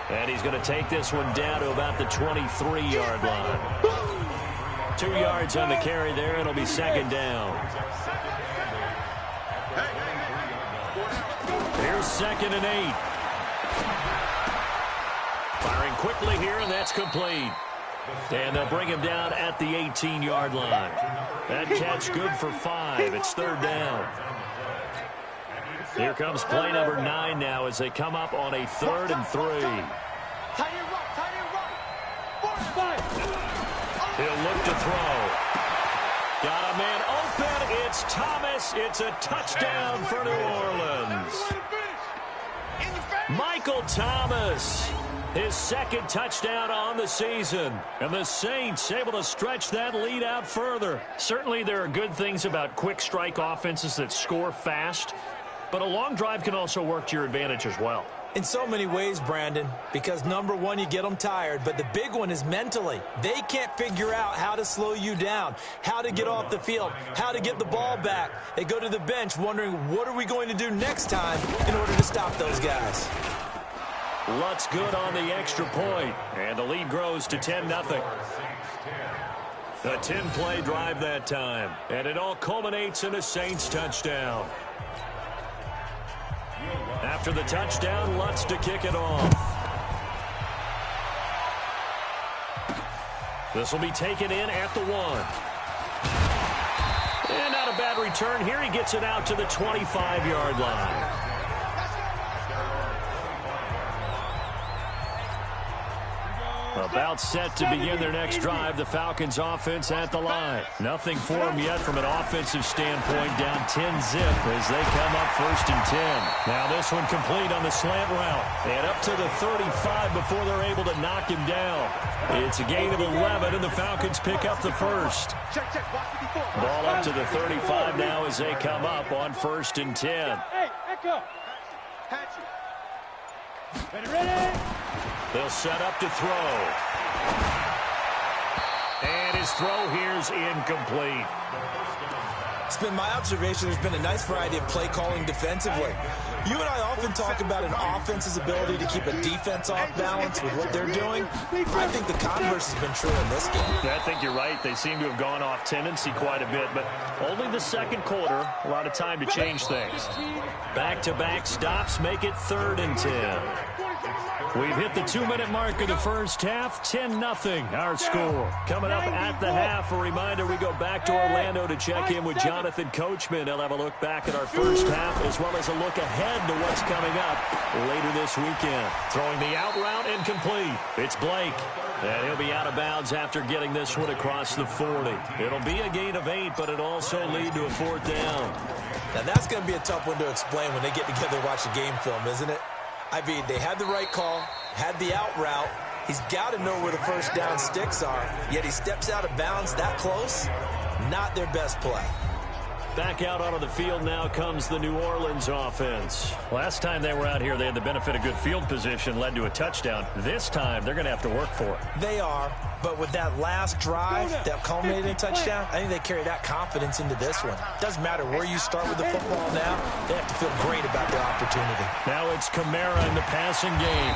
And he's going to take this one down to about the 23-yard line. 2 yards on the carry there. It'll be 2nd down. Here's 2nd and 8. Firing quickly here, and that's complete. And they'll bring him down at the 18-yard line. That catch good for 5. It's 3rd down. Here comes play number 9 now as they come up on a 3rd and 3. He'll look to throw. Got a man open. It's Thomas. It's a touchdown for New Orleans. Michael Thomas, his 2nd touchdown on the season. And the Saints able to stretch that lead out further. Certainly there are good things about quick strike offenses that score fast, but a long drive can also work to your advantage as well. In so many ways, Brandon, because number one, you get them tired, but the big one is mentally. They can't figure out how to slow you down, how to get off the field, how to get the ball back. They go to the bench wondering, what are we going to do next time in order to stop those guys? Lutz good on the extra point, and the lead grows to 10-0. A 10-play drive that time, and it all culminates in a Saints touchdown. After the touchdown, Lutz to kick it off. This will be taken in at the 1. And not a bad return here. He gets it out to the 25-yard line. About set to begin their next drive. The Falcons offense at the line. Nothing for them yet from an offensive standpoint. Down 10-zip as they come up 1st and 10. Now this one complete on the slant route. And up to the 35 before they're able to knock him down. It's a gain of 11, and the Falcons pick up the first. Ball up to the 35 now as they come up on 1st and 10. Hey, echo. Ready? They'll set up to throw. And his throw here's incomplete. It's been my observation there's been a nice variety of play calling defensively. You and I often talk about an offense's ability to keep a defense off balance with what they're doing. I think the converse has been true in this game. I think you're right. They seem to have gone off tendency quite a bit, but only the second quarter. A lot of time to change things. Back-to-back stops make it 3rd and 10. We've hit the 2-minute mark of the first half. 10-0 our score. Coming up at the half, a reminder we go back to Orlando to check in with Jonathan Coachman. He'll have a look back at our first half as well as a look ahead to what's coming up later this weekend. Throwing the out route incomplete. It's Blake. And he'll be out of bounds after getting this one across the 40. It'll be a gain of 8, but it'll also lead to a 4th down. Now that's going to be a tough one to explain when they get together and watch the game film, isn't it? I mean, they had the right call, had the out route. He's got to know where the first down sticks are, yet he steps out of bounds that close. Not their best play. Back out onto the field now comes the New Orleans offense. Last time they were out here, they had the benefit of good field position, led to a touchdown. This time, they're going to have to work for it. They are, but with that last drive that culminated in a touchdown, I think they carry that confidence into this one. Doesn't matter where you start with the football now, they have to feel great about their opportunity. Now it's Kamara in the passing game.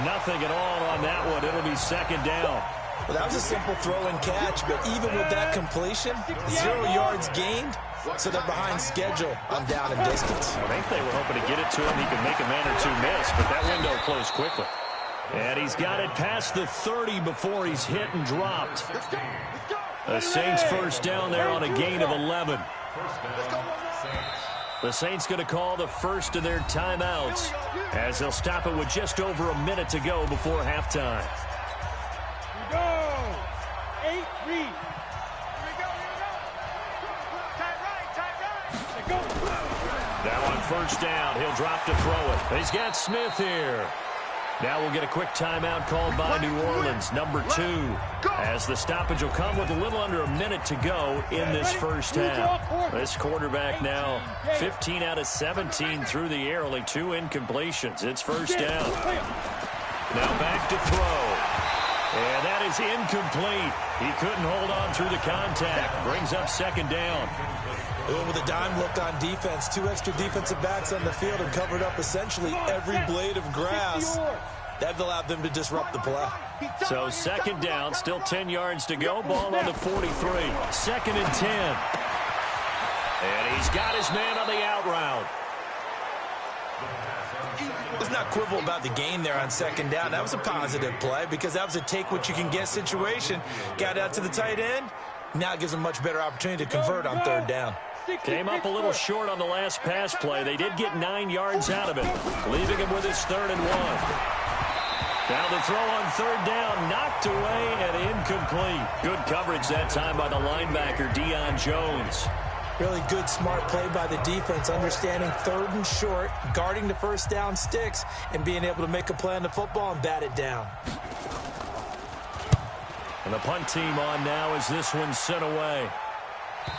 Nothing at all on that one. It'll be 2nd down. Well, that was a simple throw and catch, but even with that completion, 0 yards gained, so they're behind schedule on down and distance. I think they were hoping to get it to him. He could make a man or two miss, but that window closed quickly. And he's got it past the 30 before he's hit and dropped. The Saints 1st down there on a gain of 11. The Saints going to call the first of their timeouts as they'll stop it with just over a minute to go before halftime. Go. 8, read. Here we go. Tight right. Go. Now on 1st down, he'll drop to throw it. He's got Smith here. Now we'll get a quick timeout called by New Orleans, number 2, as the stoppage will come with a little under a minute to go in this first half. This quarterback now 15 out of 17 through the air, only 2 incompletions. It's 1st down. Now back to throw. And that is incomplete. He couldn't hold on through the contact. Brings up 2nd down. With a dime look on defense, 2 extra defensive backs on the field and covered up essentially every blade of grass. That allowed them to disrupt the play. So 2nd down, still 10 yards to go. Ball on the 43. 2nd and 10. And he's got his man on the out route. Let's not quibble about the gain there on 2nd down. That was a positive play because that was a take-what-you-can-get situation. Got out to the tight end. Now it gives them a much better opportunity to convert on 3rd down. Came up a little short on the last pass play. They did get 9 yards out of it, leaving him with his 3rd and 1. Now the throw on 3rd down, knocked away and incomplete. Good coverage that time by the linebacker, Deion Jones. Really good, smart play by the defense, understanding 3rd and short, guarding the 1st down sticks, and being able to make a play on the football and bat it down. And the punt team on now as this one's sent away.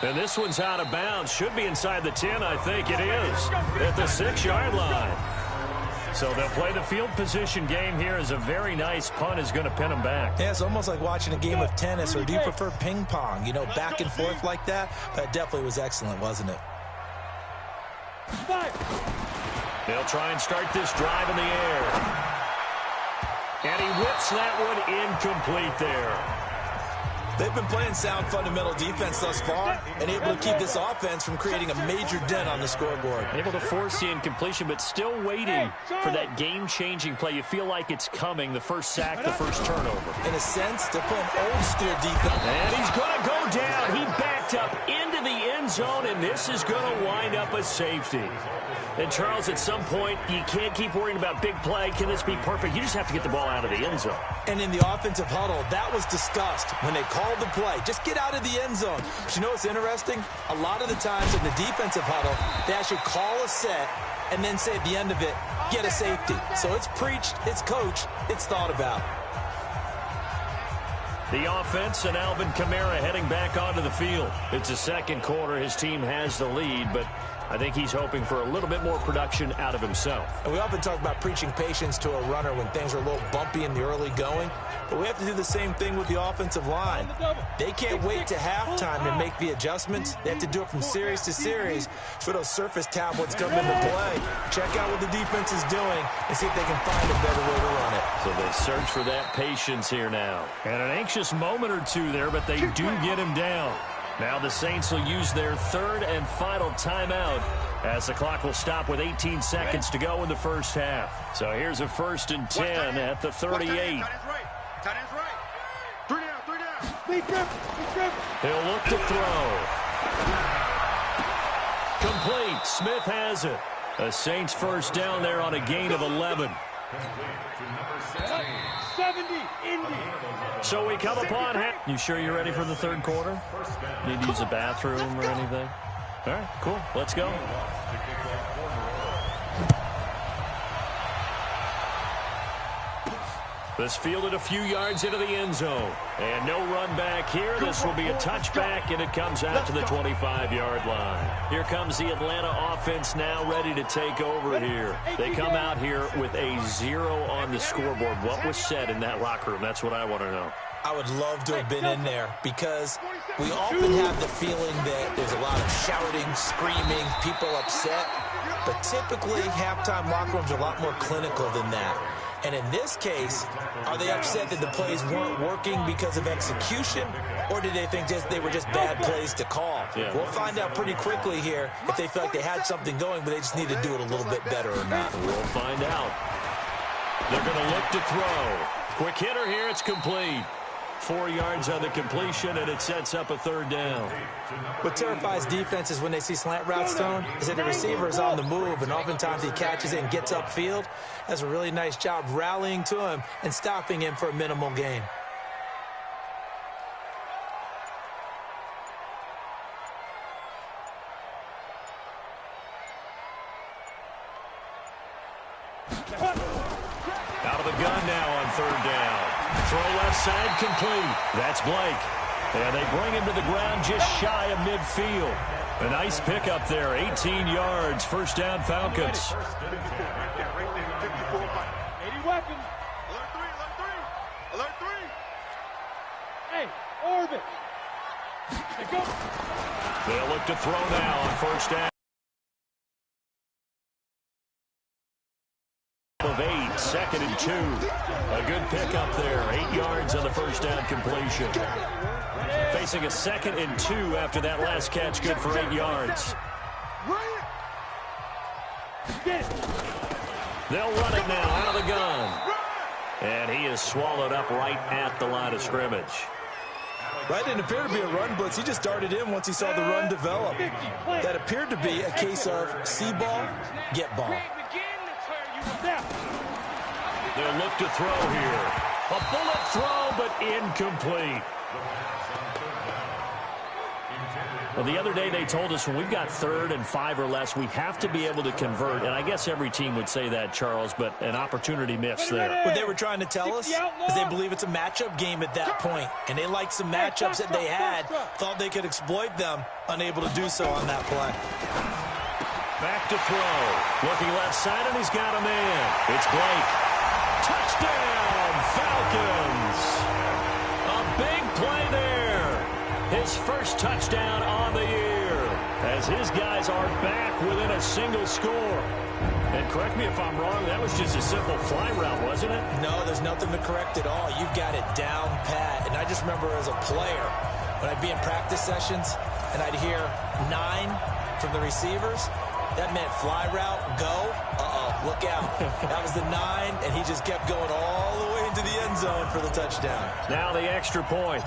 And this one's out of bounds. Should be inside the 10, I think it is. At the 6-yard line. So they'll play the field position game here as a very nice punt is going to pin them back. Yeah, it's almost like watching a game of tennis, or do you prefer ping pong? You know, back and forth like that? That definitely was excellent, wasn't it? They'll try and start this drive in the air. And he whips that one incomplete there. They've been playing sound fundamental defense thus far and able to keep this offense from creating a major dent on the scoreboard. Able to force the incompletion, but still waiting for that game-changing play. You feel like it's coming, the first sack, the first turnover. In a sense, they're playing old-school defense. And he's going to go down. He backed up into the end zone, and this is going to wind up a safety. And, Charles, at some point, you can't keep worrying about big play. Can this be perfect? You just have to get the ball out of the end zone. And in the offensive huddle, that was discussed when they called the play. Just get out of the end zone. But you know what's interesting? A lot of the times in the defensive huddle, they actually call a set and then say at the end of it, get a safety. So it's preached, it's coached, it's thought about. The offense and Alvin Kamara heading back onto the field. It's the second quarter. His team has the lead, but I think he's hoping for a little bit more production out of himself. And we often talk about preaching patience to a runner when things are a little bumpy in the early going, but we have to do the same thing with the offensive line. They can't wait to halftime to make the adjustments. They have to do it from series to series for those surface tablets come into play. Check out what the defense is doing and see if they can find a better way to run it. So they search for that patience here now. And an anxious moment or two there, but they do get him down. Now the Saints will use their third and final timeout as the clock will stop with 18 seconds to go in the first half. So here's a 1st and 10 at the 38. Tight end's right. 3 down. He'll look to throw. Complete. Smith has it. The Saints first down there on a gain of 11. 70, Indy. So we come upon half. You sure you're ready for the third quarter? Need to use a bathroom or anything? All right, cool. Let's go. This fielded a few yards into the end zone. And no run back here. This will be a touchback, and it comes out to the 25-yard line. Here comes the Atlanta offense now ready to take over here. They come out here with a 0 on the scoreboard. What was said in that locker room? That's what I want to know. I would love to have been in there because we often have the feeling that there's a lot of shouting, screaming, people upset. But typically, halftime locker rooms are a lot more clinical than that. And in this case, are they upset that the plays weren't working because of execution, or did they think they were just bad plays to call? Yeah. We'll find out pretty quickly here if they feel like they had something going, but they just need to do it a little bit better or not. We'll find out. They're going to look to throw. Quick hitter here. It's complete. 4 yards on the completion, and it sets up a third down. What terrifies defenses when they see slant routes thrown is that the receiver is on the move, and oftentimes he catches it and gets upfield. Does a really nice job rallying to him and stopping him for a minimal gain. Out of the gun now on third down. Throw left side complete. That's Blake. And they bring him to the ground just shy of midfield. A nice pickup there, 18 yards. First down, Falcons. 80 weapons. Alert 3. Hey, orbit. Go. They'll look to throw now on first down. Of 8, 2nd and 2. A good pickup there, 8 yards on the first down completion. Facing a 2nd and 2 after that last catch, good for 8 yards. They'll run it now out of the gun. And he is swallowed up right at the line of scrimmage. Right, didn't appear to be a run blitz. He just darted in once he saw the run develop. That appeared to be a case of see ball, get ball. They'll look to throw here. A bullet throw, but incomplete. Well, the other day they told us when we've got 3rd and 5 or less, we have to be able to convert. And I guess every team would say that, Charles, but an opportunity missed there. What they were trying to tell us is they believe it's a matchup game at that point. And they liked some matchups that they had, thought they could exploit them, unable to do so on that play. Back to throw. Looking left side, and he's got a man. It's Blake. Touchdown, Falcons. A big play there. His first touchdown on the year, as his guys are back within a single score. And correct me if I'm wrong, that was just a simple fly route, wasn't it? No, there's nothing to correct at all. You've got it down pat. And I just remember as a player, when I'd be in practice sessions and I'd hear 9 from the receivers, that meant fly route, go, look out. That was the 9, and he just kept going all the way into the end zone for the touchdown. Now the extra point.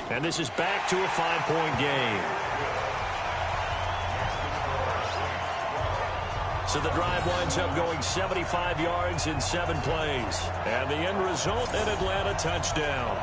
And this is back to a 5-point game. So the drive winds up going 75 yards in 7 plays. And the end result, an Atlanta touchdown.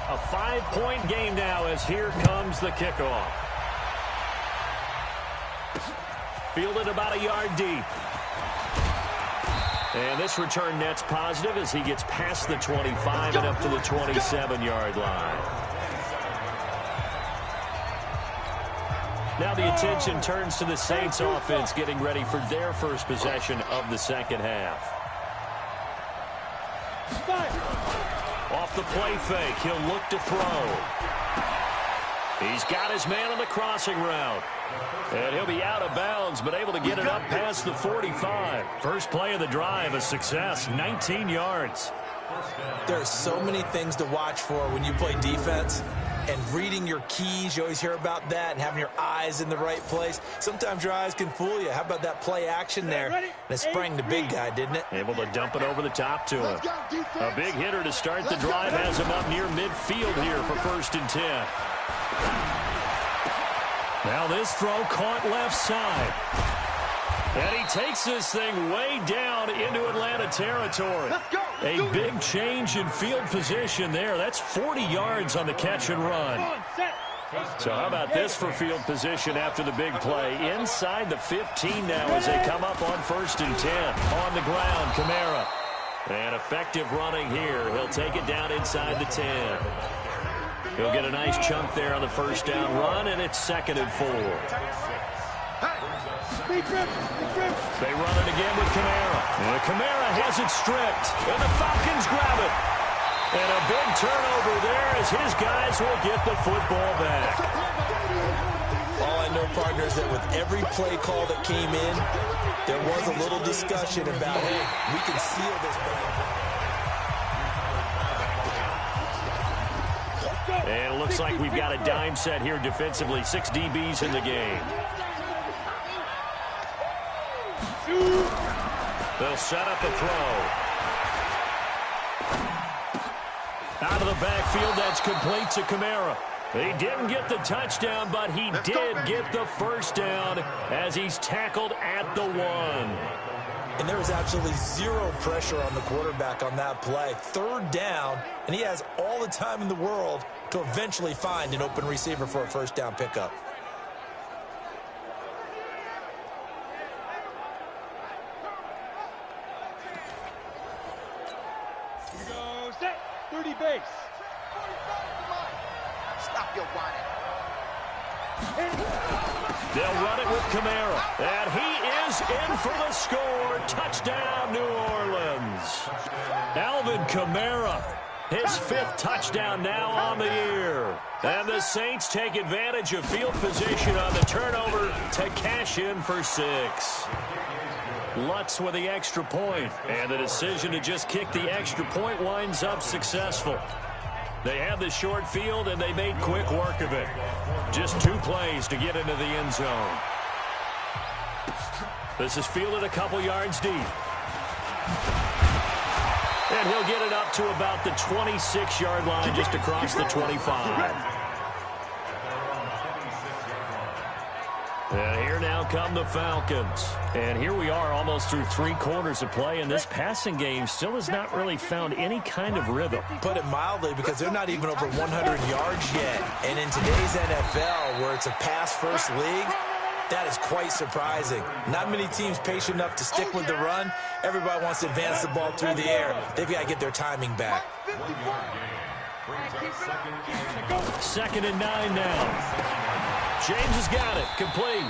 A 5-point game now as here comes the kickoff. Fielded about a yard deep. And this return net's positive as he gets past the 25 and up to the 27-yard line. Now the attention turns to the Saints offense getting ready for their first possession of the second half. Off the play fake, he'll look to throw. He's got his man on the crossing route. And he'll be out of bounds, but able to get it up past the 45. First play of the drive, a success, 19 yards. There are so many things to watch for when you play defense. And reading your keys, you always hear about that, and having your eyes in the right place. Sometimes your eyes can fool you. How about that play action there? And it sprang the big guy, didn't it? Able to dump it over the top to him. A big hitter to start the drive has him up near midfield here for 1st and 10. Now this throw caught left side. And he takes this thing way down into Atlanta territory. A big change in field position there. That's 40 yards on the catch and run. So how about this for field position after the big play? Inside the 15 now as they come up on 1st and 10. On the ground, Kamara. And effective running here. He'll take it down inside the 10. He'll get a nice chunk there on the first down run, and it's 2nd and 4. They run it again with Kamara. And Kamara has it stripped, and the Falcons grab it. And a big turnover there as his guys will get the football back. All I know, partner, is that with every play call that came in, there was a little discussion about, hey, we can seal this ball. And it looks like we've got a dime set here defensively. 6 DBs in the game. They'll set up a throw. Out of the backfield, that's complete to Kamara. He didn't get the touchdown, but he did get the first down as he's tackled at the 1. And there was absolutely zero pressure on the quarterback on that play. 3rd down, and he has all the time in the world to eventually find an open receiver for a first down pickup. Here we go, set, 30 base. Stop your whining. They'll run it with Kamara. And he is in for the score. Touchdown, New Orleans. Alvin Kamara, his 5th touchdown now on the year. And the Saints take advantage of field position on the turnover to cash in for 6. Lutz with the extra point. And the decision to just kick the extra point winds up successful. They had the short field, and they made quick work of it. Just 2 plays to get into the end zone. This is fielded a couple yards deep. And he'll get it up to about the 26-yard line, just across the 25. And here now now come the Falcons. And here we are almost through 3 quarters of play, and this passing game still has not really found any kind of rhythm. Put it mildly, because they're not even over 100 yards yet. And in today's NFL, where it's a pass-first league, that is quite surprising. Not many teams patient enough to stick with the run. Everybody wants to advance the ball through the air. They've got to get their timing back. 2nd and 9 now. James has got it. Complete.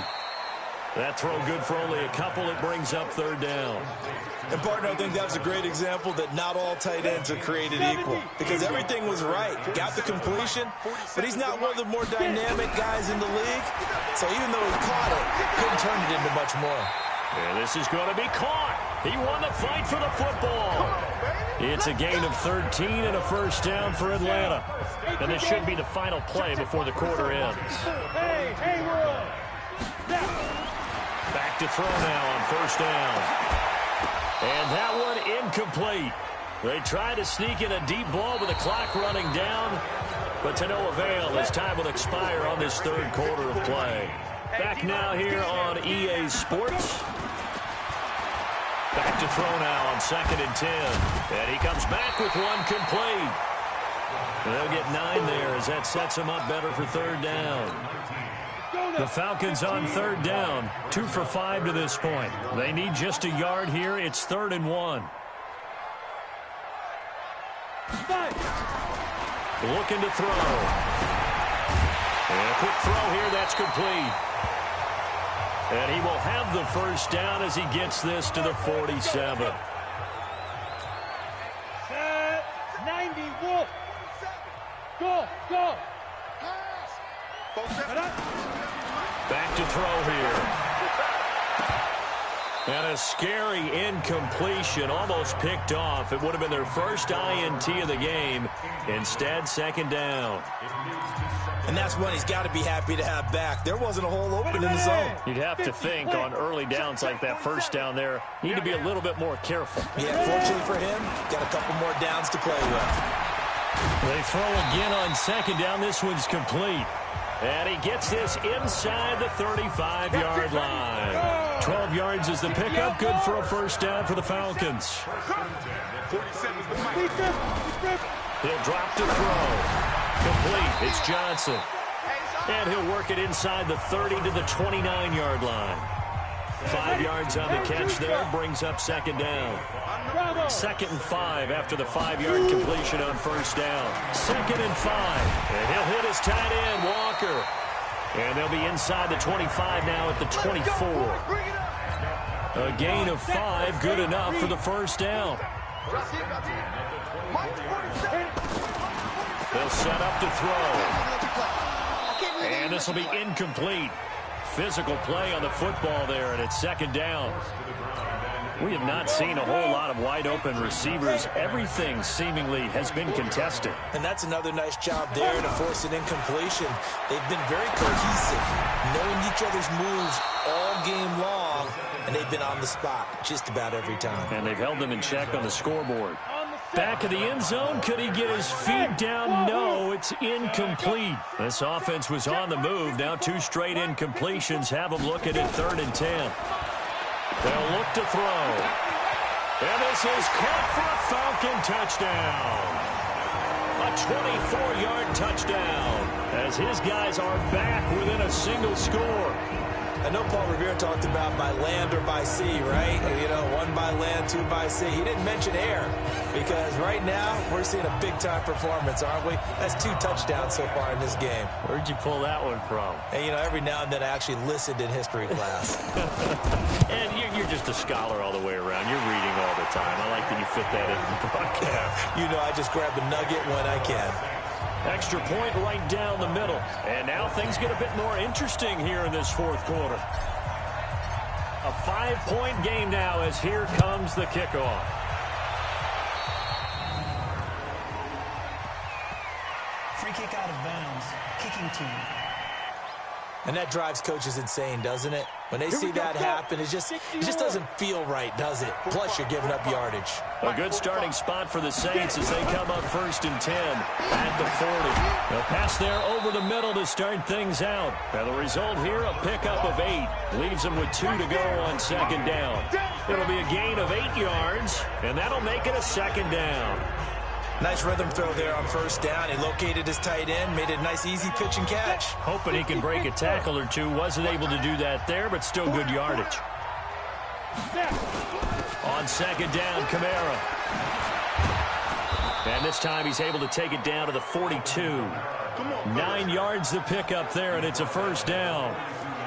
That throw good for only a couple. It brings up 3rd down. And, partner, I think that was a great example that not all tight ends are created equal, because everything was right. Got the completion, but he's not one of the more dynamic guys in the league. So even though he caught it, couldn't turn it into much more. And this is going to be caught. He won the fight for the football. It's a gain of 13 and a 1st down for Atlanta. And this should be the final play before the quarter ends. Hey, world. Back to throw now on 1st down. And that one incomplete. They try to sneak in a deep ball with the clock running down, but to no avail as time will expire on this 3rd quarter of play. Back now here on EA Sports. Back to throw now on 2nd and 10. And he comes back with one complete. And they'll get 9 there as that sets him up better for 3rd down. The Falcons on 3rd down, 2 for 5 to this point. They need just a yard here. It's 3rd and 1. Looking to throw. And a quick throw here. That's complete. And he will have the 1st down as he gets this to the 47. 90, Wolf. Go. Back to throw here. And a scary incompletion, almost picked off. It would have been their first INT of the game. Instead, 2nd down. And that's one he's got to be happy to have back. There wasn't a hole open in the zone. You'd have to think on early downs like that 1st down there, need to be a little bit more careful. Yeah, fortunately for him, got a couple more downs to play with. They throw again on 2nd down. This one's complete. And he gets this inside the 35-yard line. 12 yards is the pickup. Good for a 1st down for the Falcons. He'll drop to throw. Complete. It's Johnson. And he'll work it inside the 30 to the 29-yard line. 5 yards on the catch there. Brings up 2nd down. 2nd and 5 after the 5-yard completion on 1st down. 2nd and 5. And he'll hit his tight end, Walker. And they'll be inside the 25 now at the 24. A gain of 5, good enough for the 1st down. They'll set up to throw. And this will be incomplete. Physical play on the football there, and it's 2nd down. We have not seen a whole lot of wide-open receivers. Everything seemingly has been contested. And that's another nice job there to force an incompletion. They've been very cohesive, knowing each other's moves all game long, and they've been on the spot just about every time. And they've held them in check on the scoreboard. Back of the end zone. Could he get his feet down? No, it's incomplete. This offense was on the move. Now 2 straight incompletions have them looking at 3rd and 10. They'll look to throw. And this is caught for a Falcon touchdown. A 24-yard touchdown as his guys are back within a single score. I know Paul Revere talked about by land or by sea, right? You know, 1 by land, 2 by sea. He didn't mention air because right now we're seeing a big-time performance, aren't we? That's 2 touchdowns so far in this game. Where'd you pull that one from? And, you know, every now and then I actually listened in history class. And you're just a scholar all the way around. You're reading all the time. I like that you fit that in the broadcast. You know, I just grab a nugget when I can. Extra point right down the middle. And now things get a bit more interesting here in this 4th quarter. A 5-point game now as here comes the kickoff. Free kick out of bounds. Kicking team. And that drives coaches insane, doesn't it? When they see that happen, it just doesn't feel right, does it? Plus, you're giving up yardage. A good starting spot for the Saints as they come up 1st and 10 at the 40. They'll pass there over the middle to start things out. And the result here, a pickup of 8. Leaves them with 2 to go on 2nd down. It'll be a gain of 8 yards, and that'll make it a 2nd down. Nice rhythm throw there on 1st down. He located his tight end, made it a nice, easy pitch and catch. Hoping he can break a tackle or two. Wasn't able to do that there, but still good yardage. On 2nd down, Kamara. And this time he's able to take it down to the 42. 9 yards to pick up there, and it's a 1st down.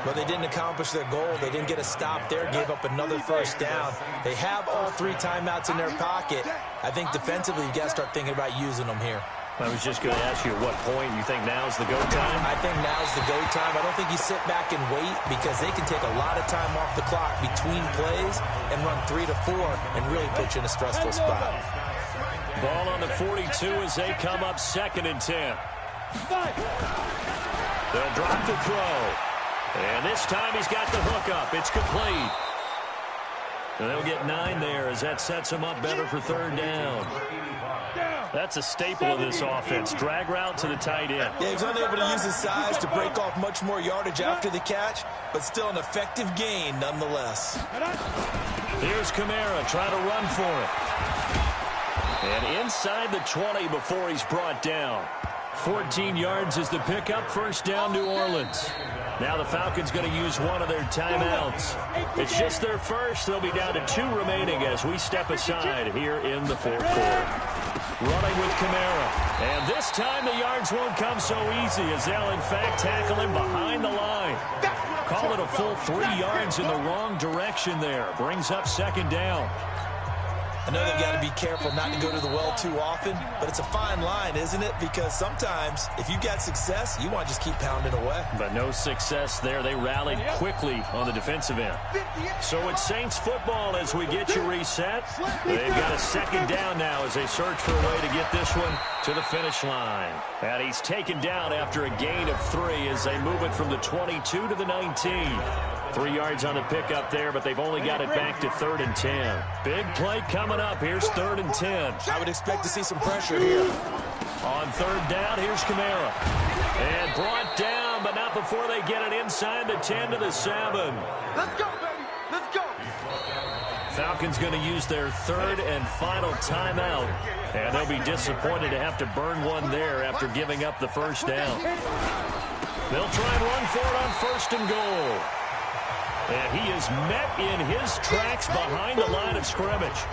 But they didn't accomplish their goal. They didn't get a stop there, gave up another 1st down. They have all 3 timeouts in their pocket. I think defensively you've got to start thinking about using them here. I was just going to ask you at what point you think now's the go time? I think now's the go time. I don't think you sit back and wait because they can take a lot of time off the clock between plays and run 3 to 4 and really put you in a stressful spot. Ball on the 42 as they come up 2nd and 10. They'll drop the throw. And this time he's got the hook up. It's complete. And they'll get 9 there as that sets them up better for 3rd down. That's a staple of this offense. Drag route to the tight end. Yeah, he's unable to use his size to break off much more yardage after the catch, but still an effective gain nonetheless. Here's Kamara trying to run for it. And inside the 20 before he's brought down. 14 yards is the pickup. 1st down, New Orleans. Now the Falcons going to use one of their timeouts. It's just their first. They'll be down to 2 remaining as we step aside here in the 4th quarter. Running with Kamara. And this time the yards won't come so easy as they'll in fact tackle him behind the line. Call it a full 3 yards in the wrong direction there. Brings up 2nd down. I know they've got to be careful not to go to the well too often, but it's a fine line, isn't it? Because sometimes, if you got success, you want to just keep pounding away. But no success there. They rallied quickly on the defensive end. So it's Saints football as we get you reset. They've got a 2nd down now as they search for a way to get this one to the finish line. And he's taken down after a gain of 3 as they move it from the 22 to the 19. 3 yards on the pickup there, but they've only got it back to 3rd and 10. Big play coming up. Here's 3rd and 10. I would expect to see some pressure here. On 3rd down, here's Kamara. And brought down, but not before they get it inside the 10 to the 7. Let's go, baby. Let's go. Falcons going to use their 3rd and final timeout. And they'll be disappointed to have to burn one there after giving up the 1st down. They'll try and run for it on 1st and goal. And he is met in his tracks behind the line of scrimmage.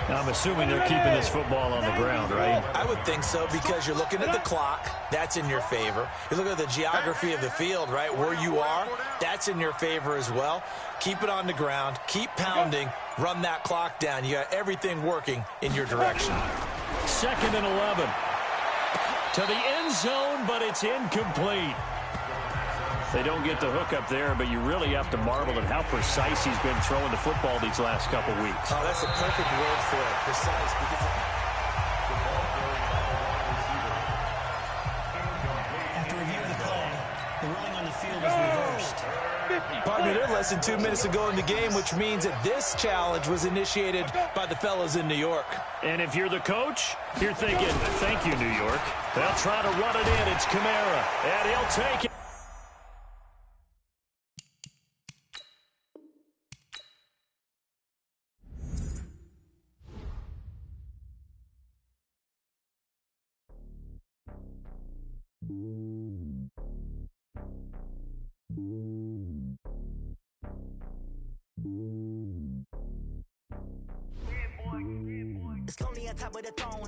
Now, I'm assuming they're keeping this football on the ground, right? I would think so because you're looking at the clock. That's in your favor. You look at the geography of the field, right? Where you are, that's in your favor as well. Keep it on the ground. Keep pounding. Run that clock down. You got everything working in your direction. 2nd and 11. To the end zone, but it's incomplete. They don't get the hook up there, but you really have to marvel at how precise he's been throwing the football these last couple weeks. Oh, that's a perfect word for it. Precise. Because After reviewing the play, the ruling on the field is reversed. partner, they're less than 2 minutes to go in the game, which means that this challenge was initiated by the fellas in New York. And if you're the coach, you're thinking, thank you, New York. They'll try to run it in. It's Kamara, and he'll take it. It's lonely on top of the throne.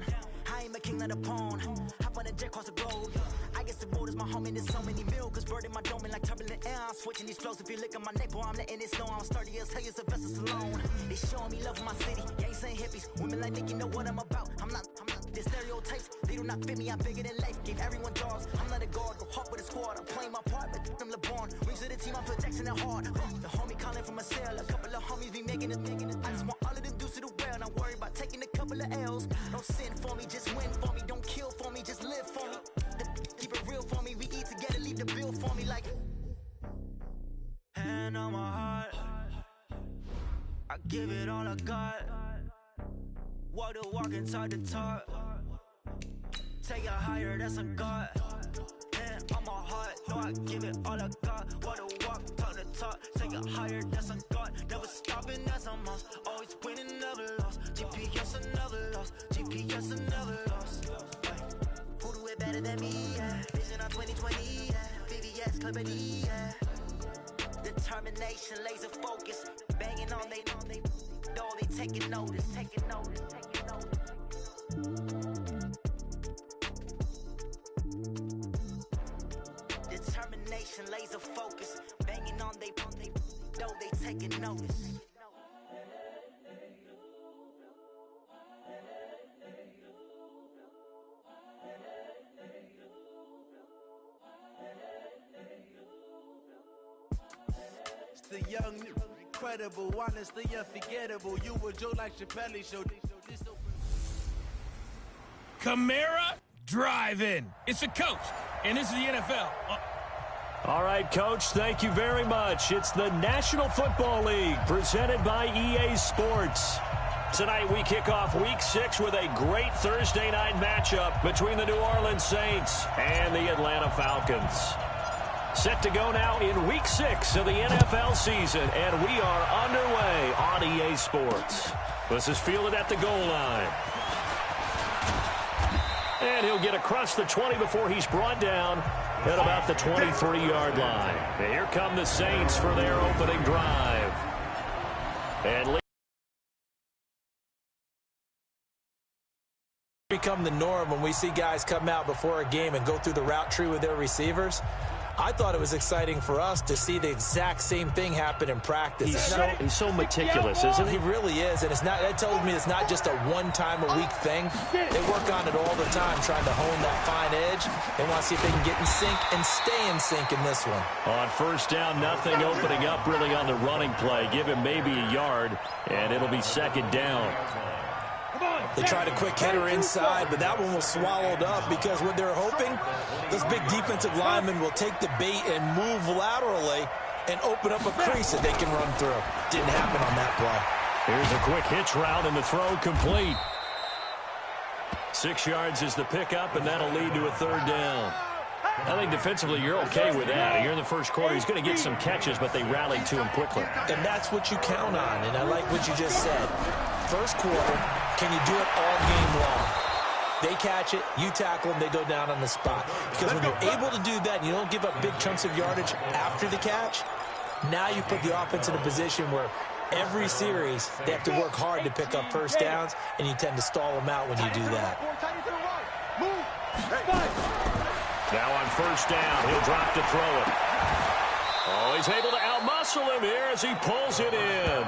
I am a king of the pawn. Hop on a jet across the globe. I guess the road is my home and there's so many milkers burning my dome like turbulent air. I'm switching these flows. If you look at my neck, boy, I'm letting it slow. I'm sturdy as hell, it's a vessel alone. They showing me love for my city. Gangs ain't hippies. Women like Nick, you know what I'm about. I'm not. The stereotypes, they do not fit me. I'm bigger than life. Gave everyone jobs. I'm not a guard. Go hard with a squad. I'm playing my part, but I'm LeBron. Rings of the team, I'm projecting it hard. The homie calling from a cell. A couple of homies be making it. I just want all of them dudes to the well. Not worry about taking a couple of L's. Don't sin for me, just win for me. Don't kill for me, just live for me. Keep it real for me. We eat together, leave the bill for me like hand on my heart. I give it all I got. Walk the walk and talk the talk. Take it higher, that's a God. Hand on my heart, no, I give it all I got. Walk the walk, talk the talk. Take it higher, that's a God. Never stopping, that's a must. Always winning, never lost. GPS, I never lost. GPS, I never lost. Who do it better than me? Yeah. Vision on 2020. Yeah. VVS, Clarity. Yeah. Determination, laser focus. Banging on they door, they taking notice. Taking notice. Taking notice. Determination, laser focus. Banging on they door, they taking notice. The young, incredible, honestly unforgettable. You were Joe like Chappelle show. Kamara driving. It's the coach, and this is the NFL. All right, Coach, thank you very much. It's the National Football League presented by EA Sports. Tonight we kick off Week 6 with a great Thursday night matchup between the New Orleans Saints and the Atlanta Falcons. Set to go now in Week 6 of the NFL season, and we are underway on EA Sports. This is fielded at the goal line. And he'll get across the 20 before he's brought down at about the 23-yard line. And here come the Saints for their opening drive. And become the norm when we see guys come out before a game and go through the route tree with their receivers. I thought it was exciting for us to see the exact same thing happen in practice. He's so meticulous, isn't he? He really is, and that tells me it's not just a one-time-a-week thing. They work on it all the time, trying to hone that fine edge. They want to see if they can get in sync and stay in sync in this one. On first down, nothing opening up really on the running play. Give him maybe a yard, and it'll be second down. They tried a quick hitter inside, but that one was swallowed up because what they're hoping, those big defensive linemen will take the bait and move laterally and open up a crease that they can run through. Didn't happen on that play. Here's a quick hitch route, and the throw complete. 6 yards is the pickup, and that'll lead to a third down. I think defensively you're okay with that. Here in the first quarter, he's going to get some catches, but they rallied to him quickly. And that's what you count on, and I like what you just said. First quarter, can you do it all game long? They catch it, you tackle them, they go down on the spot. Because when you're able to do that and you don't give up big chunks of yardage after the catch, now you put the offense in a position where every series they have to work hard to pick up first downs, and you tend to stall them out when you do that. Now on first down, he'll drop to throw it. Oh, he's able to outmuscle him here as he pulls it in.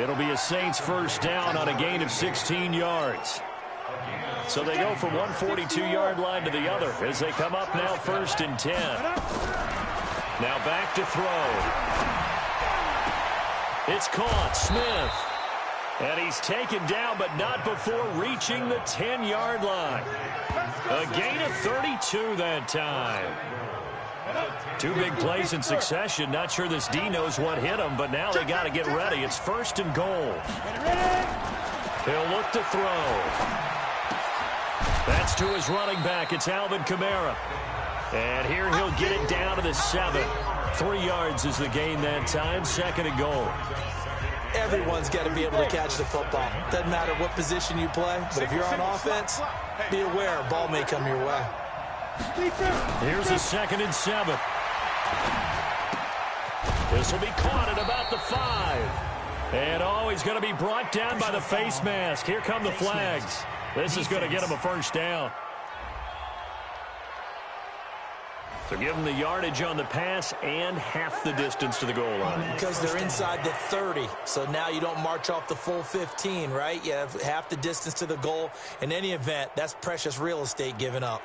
It'll be a Saints first down on a gain of 16 yards. So they go from one 42-yard line to the other as they come up now first and 10. Now back to throw. It's caught, Smith. And he's taken down, but not before reaching the 10-yard line. A gain of 32 that time. Two big plays in succession. Not sure this D knows what hit him, but now they got to get ready. It's first and goal. He'll look to throw. That's to his running back. It's Alvin Kamara. And here he'll get it down to the 7. 3 yards is the gain that time. Second and goal. Everyone's got to be able to catch the football. Doesn't matter what position you play, but if you're on offense, be aware a ball may come your way. Here's a 2nd and 7. This will be caught at about the 5. And oh, he's going to be brought down by the face mask. Here come the flags. This is going to get him a first down. So give them the yardage on the pass and half the distance to the goal line. Because they're inside the 30, so now you don't march off the full 15, right? You have half the distance to the goal. In any event, that's precious real estate given up.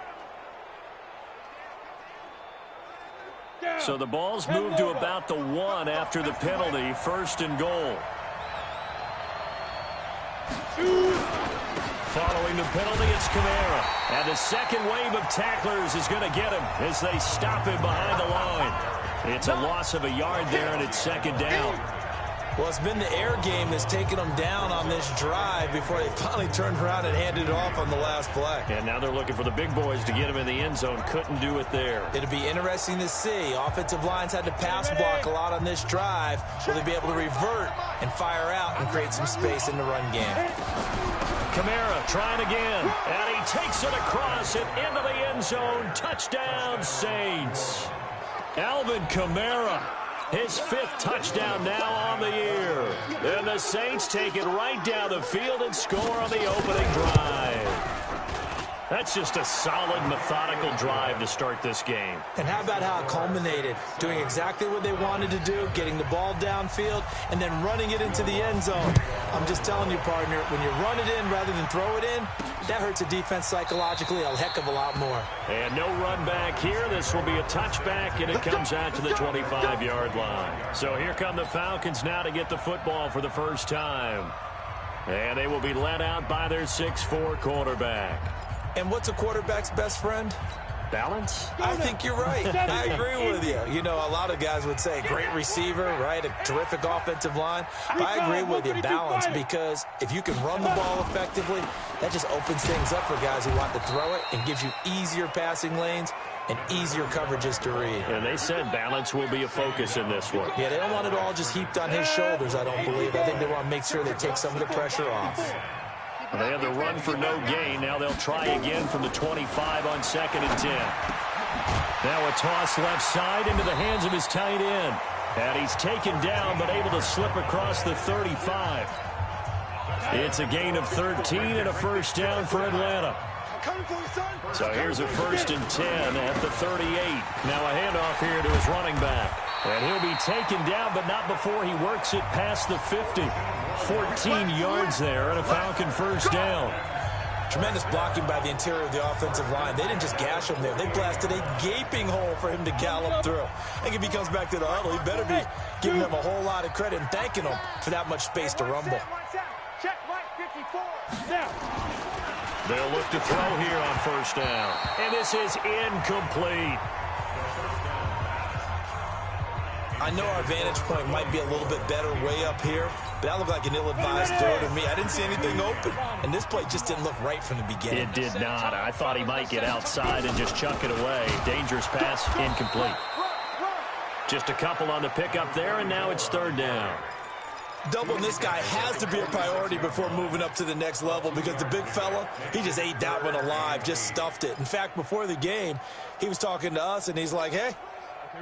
So the ball's moved to about the 1 after the penalty. First and goal. Following the penalty, it's Kamara. And the second wave of tacklers is going to get him as they stop him behind the line. It's a loss of a yard there, and it's second down. Well, it's been the air game that's taken them down on this drive before they finally turned around and handed it off on the last play. And now they're looking for the big boys to get him in the end zone. Couldn't do it there. It'll be interesting to see. Offensive lines had to pass block a lot on this drive. Will they be able to revert and fire out and create some space in the run game? Kamara trying again. And he takes it across and into the end zone. Touchdown, Saints. Alvin Kamara. His 5th touchdown now on the year. And the Saints take it right down the field and score on the opening drive. That's just a solid, methodical drive to start this game. And how about how it culminated? Doing exactly what they wanted to do, getting the ball downfield, and then running it into the end zone. I'm just telling you, partner, when you run it in rather than throw it in, that hurts a defense psychologically a heck of a lot more. And no run back here. This will be a touchback, and it comes out to the 25-yard line. So here come the Falcons now to get the football for the first time. And they will be led out by their 6'4" quarterback. And what's a quarterback's best friend? Balance? I think you're right. I agree with you. You know, a lot of guys would say great receiver, right? A terrific offensive line. But I agree with you, balance, because if you can run the ball effectively, that just opens things up for guys who want to throw it and gives you easier passing lanes and easier coverages to read. And they said balance will be a focus in this one. Yeah, they don't want it all just heaped on his shoulders, I don't believe. I think they want to make sure they take some of the pressure off. They had the run for no gain. Now they'll try again from the 25 on 2nd and 10. Now a toss left side into the hands of his tight end. And he's taken down but able to slip across the 35. It's a gain of 13 and a first down for Atlanta. So here's a 1st and 10 at the 38. Now a handoff here to his running back. And he'll be taken down, but not before he works it past the 50. 14 yards there and a Falcon first down. Tremendous blocking by the interior of the offensive line. They didn't just gash him there. They blasted a gaping hole for him to gallop through. I think if he comes back to the huddle, he better be giving them a whole lot of credit and thanking them for that much space to rumble. Check Mike 54. Now. They'll look to throw here on first down. And this is incomplete. I know our vantage point might be a little bit better way up here, but that looked like an ill-advised throw to me. I didn't see anything open, and this play just didn't look right from the beginning. It did not. I thought he might get outside and just chuck it away. Dangerous pass, incomplete. Just a couple on the pickup there, and now it's 3rd down. Doubling this guy has to be a priority before moving up to the next level because the big fella, he just ate that one alive, just stuffed it. In fact, before the game, he was talking to us, and he's like, hey,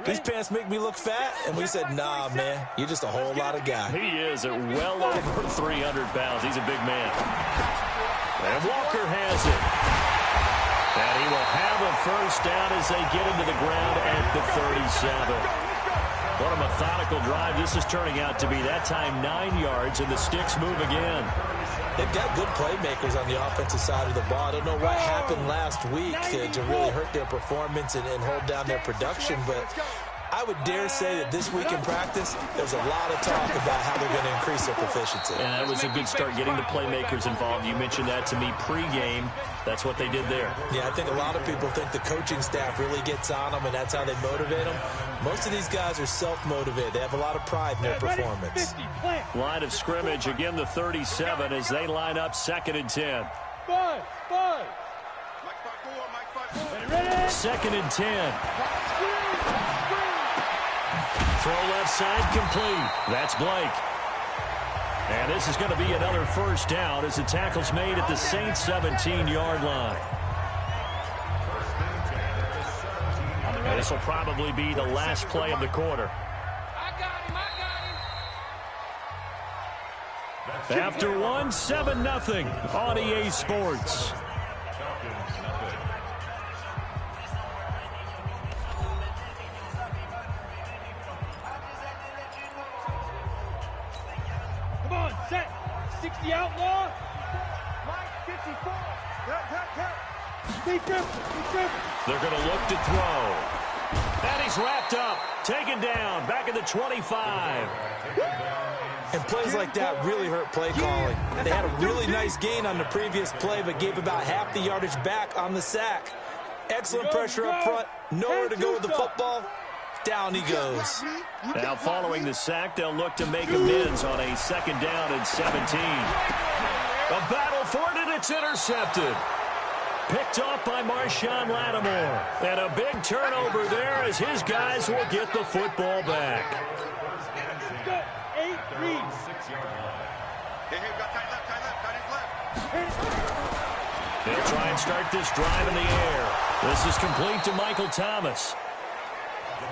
these pants make me look fat? And we said, nah, man, you're just a whole lot of guy. He is at well over 300 pounds. He's a big man. And Walker has it. And he will have a first down as they get into the ground at the 37. What a methodical drive this is turning out to be. That time 9 yards, and the sticks move again. They've got good playmakers on the offensive side of the ball. I don't know what happened last week to really hurt their performance and hold down their production, but I would dare say that this week in practice, there's a lot of talk about how they're going to increase their proficiency. And that was a good start, getting the playmakers involved. You mentioned that to me pregame. That's what they did there. Yeah, I think a lot of people think the coaching staff really gets on them, and that's how they motivate them. Most of these guys are self-motivated. They have a lot of pride in their performance. Line of scrimmage, again the 37 as they line up 2nd and 10. 2nd and 10. Throw left side complete. That's Blake. And this is going to be another first down as the tackle's made at the Saints 17-yard line. And this will probably be the last play of the quarter. After one, 7-0 on EA Sports. Come on, set. 60 outlaw. Mike 54. They're going to look to throw. And he's wrapped up, taken down, back at the 25. And plays like that really hurt play calling. They had a really nice gain on the previous play, but gave about half the yardage back on the sack. Excellent pressure up front, nowhere to go with the football. Down he goes. Now following the sack, they'll look to make amends on a 2nd down and 17. A battle for it, and it's intercepted. Picked off by Marshawn Lattimore. And a big turnover there as his guys will get the football back. 8-3. They'll try and start this drive in the air. This is complete to Michael Thomas.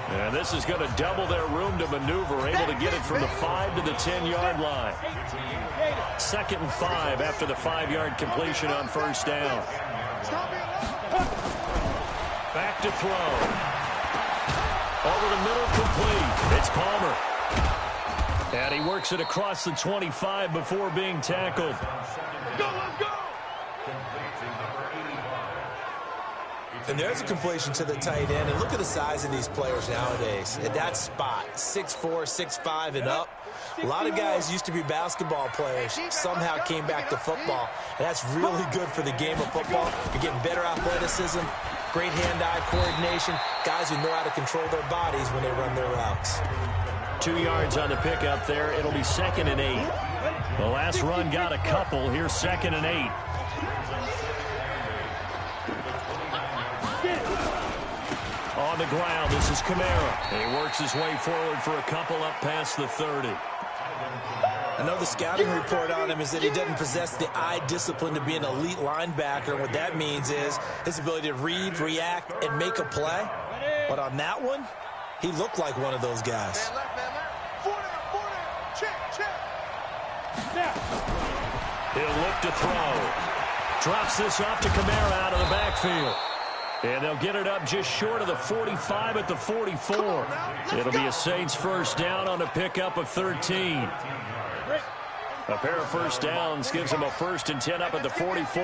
And this is going to double their room to maneuver, able to get it from the 5 to the 10-yard line. 2nd and 5 after the 5-yard completion on 1st down. Back to throw. Over the middle, complete. It's Palmer. And he works it across the 25 before being tackled. Let's go! And there's a completion to the tight end. And look at the size of these players nowadays. At that spot, 6'4", 6'5", and up. A lot of guys used to be basketball players, somehow came back to football. And that's really good for the game of football. You're getting better athleticism, great hand-eye coordination, guys who know how to control their bodies when they run their routes. 2 yards on the pickup there. It'll be 2nd and 8. The last run got a couple. Here's 2nd and 8. On the ground, this is Kamara. And he works his way forward for a couple up past the 30. I know the scouting report on him is that he doesn't possess the eye discipline to be an elite linebacker. And what that means is his ability to read, react, and make a play. But on that one, he looked like one of those guys. He'll look to throw. Drops this off to Kamara out of the backfield. And they'll get it up just short of the 45 at the 44. It'll be a Saints 1st down on a pickup of 13. A pair of 1st downs gives them a 1st and 10 up at the 44.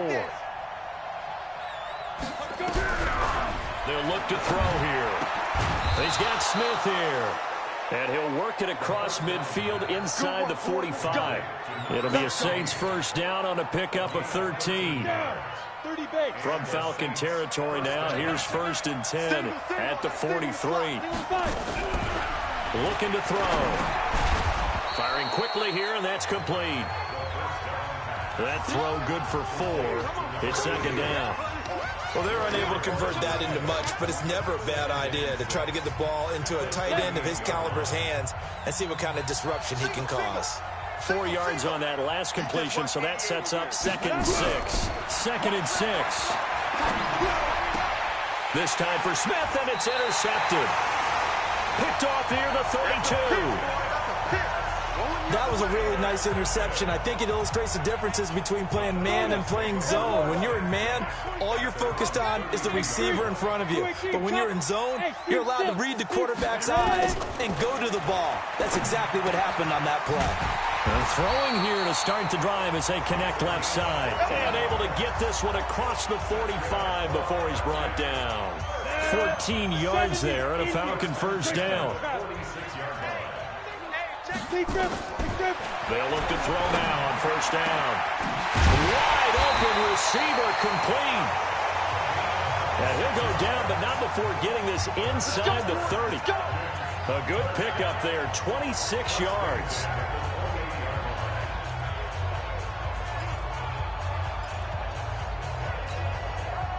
They'll look to throw here. He's got Smith here. And he'll work it across midfield inside the 45. It'll be a Saints 1st down on a pickup of 13. From Falcon territory now, here's 1st and 10 at the 43. Looking to throw. Firing quickly here, and that's complete. That throw good for 4. It's 2nd down. Well, they're unable to convert that into much, but it's never a bad idea to try to get the ball into a tight end of his caliber's hands and see what kind of disruption he can cause. 4 yards on that last completion, so that sets up 2nd and 6. 2nd and 6. This time for Smith, and it's intercepted. Picked off here, the 32. That was a really nice interception. I think it illustrates the differences between playing man and playing zone. When you're in man, all you're focused on is the receiver in front of you. But when you're in zone, you're allowed to read the quarterback's eyes and go to the ball. That's exactly what happened on that play. And throwing here to start the drive as they connect left side. And able to get this one across the 45 before he's brought down. 14 yards there and a Falcon 1st down. They'll look to throw now on 1st down. Wide open receiver complete. And he'll go down, but not before getting this inside the 30. A good pickup there, 26 yards.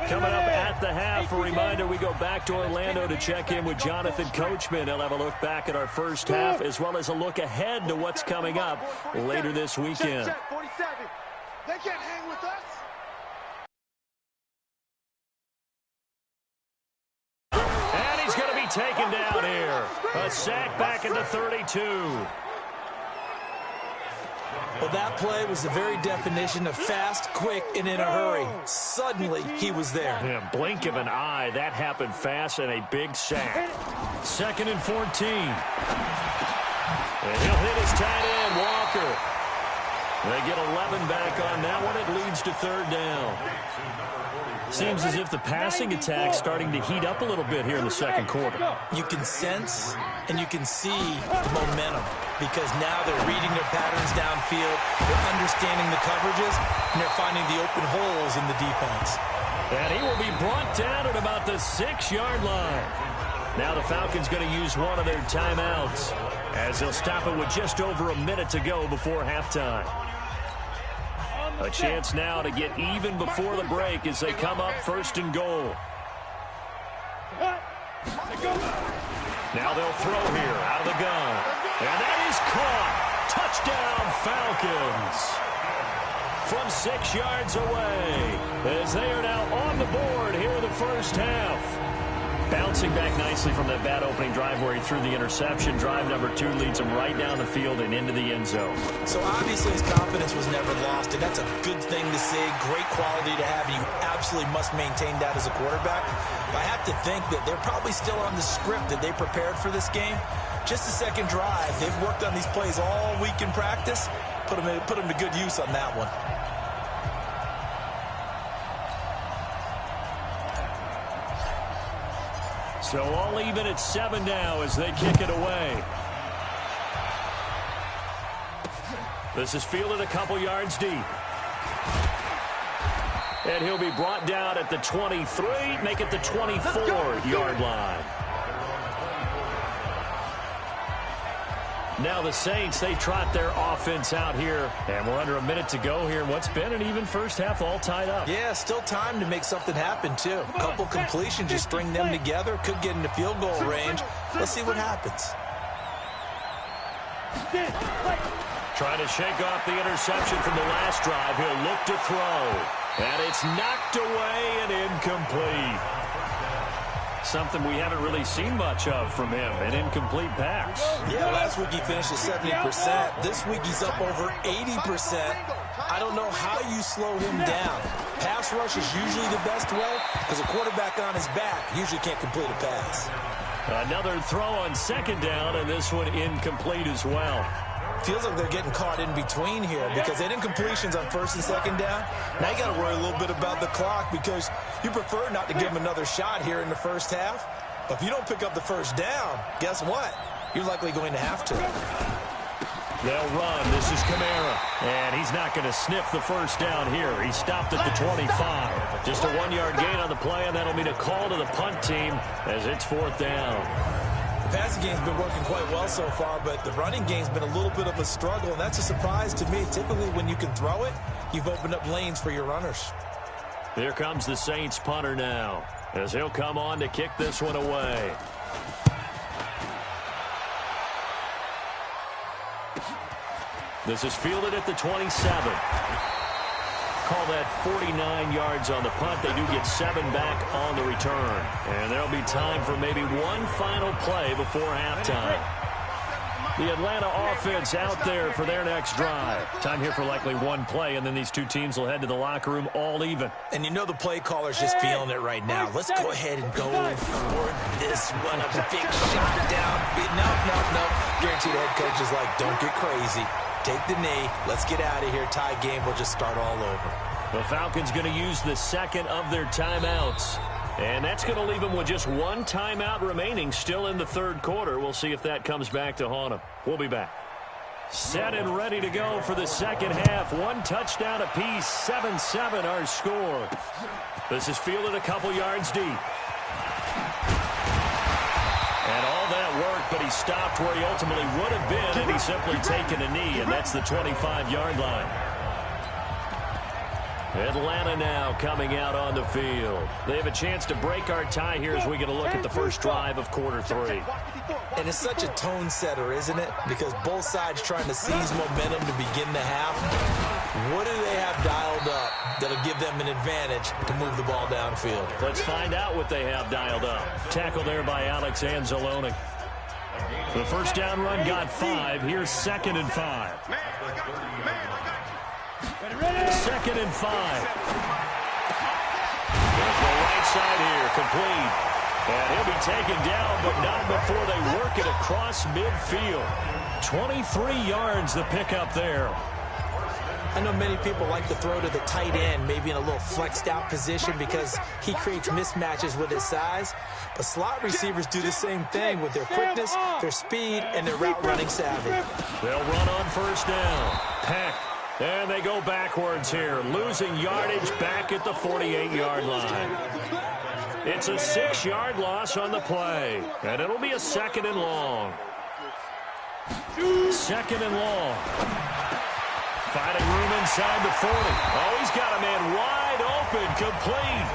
Coming up at the half, a reminder, we go back to Orlando to check in with Jonathan Coachman. He'll have a look back at our first half, as well as a look ahead to what's coming up later this weekend. Check, 47. They can't hang with us. And he's going to be taken down here. A sack back at the 32. Well, that play was the very definition of fast, quick, and in a hurry. Suddenly, he was there. Yeah, blink of an eye, that happened fast and a big sack. 2nd and 14. And he'll hit his tight end, Walker. 2nd and 14. They get 11 back on that one. It leads to third down. Seems as if the passing attack's starting to heat up a little bit here in the second quarter. You can sense and you can see the momentum because now they're reading their patterns downfield, they're understanding the coverages, and they're finding the open holes in the defense. And he will be brought down at about the 6-yard line. Now the Falcons going to use one of their timeouts as they'll stop it with just over a minute to go before halftime. A chance now to get even before the break as they come up first and goal. Now they'll throw here out of the gun. And that is caught. Touchdown, Falcons. From 6 yards away as they are now on the board here in the first half. Bouncing back nicely from that bad opening drive where he threw the interception. Drive number 2 leads him right down the field and into the end zone. So obviously his confidence was never lost, and that's a good thing to see. Great quality to have, and you absolutely must maintain that as a quarterback. But I have to think that they're probably still on the script that they prepared for this game. Just the second drive. They've worked on these plays all week in practice. Put them to good use on that one. So all even at 7 now as they kick it away. This is fielded a couple yards deep. And he'll be brought down at the 23, make it the 24-yard line. Now the Saints, they trot their offense out here. And we're under a minute to go here in what's been an even first half, all tied up. Yeah, still time to make something happen, too. A couple completions, just string them together. Could get into field goal range. Let's see what happens. Trying to shake off the interception from the last drive. He'll look to throw. And it's knocked away and incomplete. Something we haven't really seen much of from him, an incomplete pass. Yeah, last week he finished at 70%. This week he's up over 80%. I don't know how you slow him down. Pass rush is usually the best way because a quarterback on his back usually can't complete a pass. Another throw on second down, and this one incomplete as well. Feels like they're getting caught in between here because they did incompletions on first and second down. Now you got to worry a little bit about the clock because you prefer not to give them another shot here in the first half. But if you don't pick up the first down, guess what? You're likely going to have to. They'll run. This is Kamara. And he's not going to sniff the first down here. He stopped at the 25. Just a 1-yard gain on the play, and that'll mean a call to the punt team as it's fourth down. The passing game's been working quite well so far, but the running game's been a little bit of a struggle, and that's a surprise to me. Typically, when you can throw it, you've opened up lanes for your runners. Here comes the Saints punter now, as he'll come on to kick this one away. This is fielded at the 27. Call that 49 yards on the punt. They do get 7 back on the return. And there'll be time for maybe one final play before halftime. The Atlanta offense out there for their next drive. Time here for likely one play, and then these two teams will head to the locker room all even. And you know the play caller's just feeling it right now. Let's go ahead and go for this one. A big shot down. No. Guaranteed the head coach is like, don't get crazy. Take the knee. Let's get out of here. Tie game. We'll just start all over. The Falcons going to use the second of their timeouts. And that's going to leave them with just one timeout remaining still in the third quarter. We'll see if that comes back to haunt them. We'll be back. Set and ready to go for the second half. One touchdown apiece. 7-7 our score. This is fielded a couple yards deep. And all that work, but he stopped where he ultimately would have been, and he's simply taken a knee, and that's the 25-yard line. Atlanta now coming out on the field. They have a chance to break our tie here as we get a look at the first drive of quarter 3. And it's such a tone setter, isn't it? Because both sides trying to seize momentum to begin the half. What do they have dialed up that'll give them an advantage to move the ball downfield? Let's find out what they have dialed up. Tackle there by Alex Anzalone. The first down run got 5. Here's 2nd and 5. 2nd and 5. There's the right side here, complete. And he'll be taken down, but not before they work it across midfield. 23 yards the pickup there. I know many people like to throw to the tight end, maybe in a little flexed out position because he creates mismatches with his size. But slot receivers do the same thing with their quickness, their speed, and their route running savvy. They'll run on first down. Peck. And they go backwards here, losing yardage back at the 48-yard line. It's a 6-yard loss on the play, and it'll be a 2nd and long. 2nd and long. Finding room inside the 40. Oh, he's got a man wide open, complete.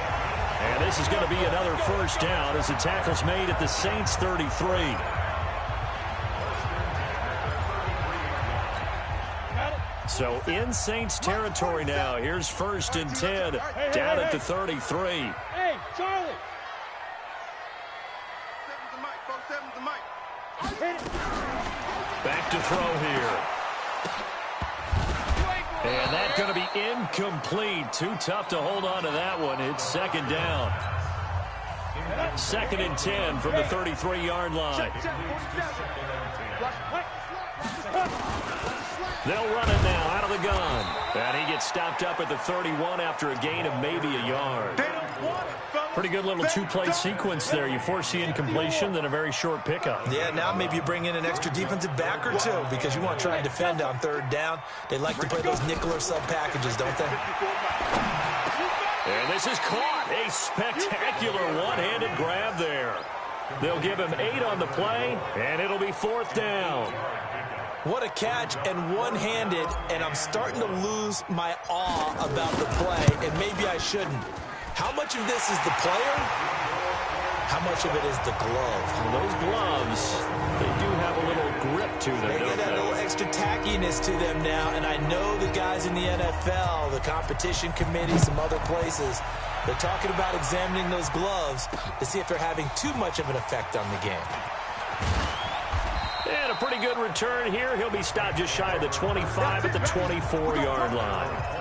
And this is going to be another first down as the tackle's made at the Saints 33. So in Saints territory now. Here's 1st and 10 down at the 33. Hey, Charlie. 7's the mic, folks. 7's the mic. Back to throw here. And that's going to be incomplete. Too tough to hold on to that one. It's 2nd down. 2nd and 10 from the 33-yard line. They'll run it now out of the gun. And he gets stopped up at the 31 after a gain of maybe a yard. Pretty good little two-play sequence there. You force the incompletion, then a very short pickup. Yeah, now maybe you bring in an extra defensive back or two because you want to try and defend on 3rd down. They like to play those nickel or sub packages, don't they? And this is caught. A spectacular one-handed grab there. They'll give him 8 on the play, and it'll be 4th down. What a catch, and one-handed, and I'm starting to lose my awe about the play, and maybe I shouldn't. How much of this is the player? How much of it is the glove? Well, those gloves, they do have a little grip to them, They don't get a little extra tackiness to them now, and I know the guys in the NFL, the competition committee, some other places, they're talking about examining those gloves to see if they're having too much of an effect on the game. And a pretty good return here. He'll be stopped just shy of the 25 at the 24-yard line.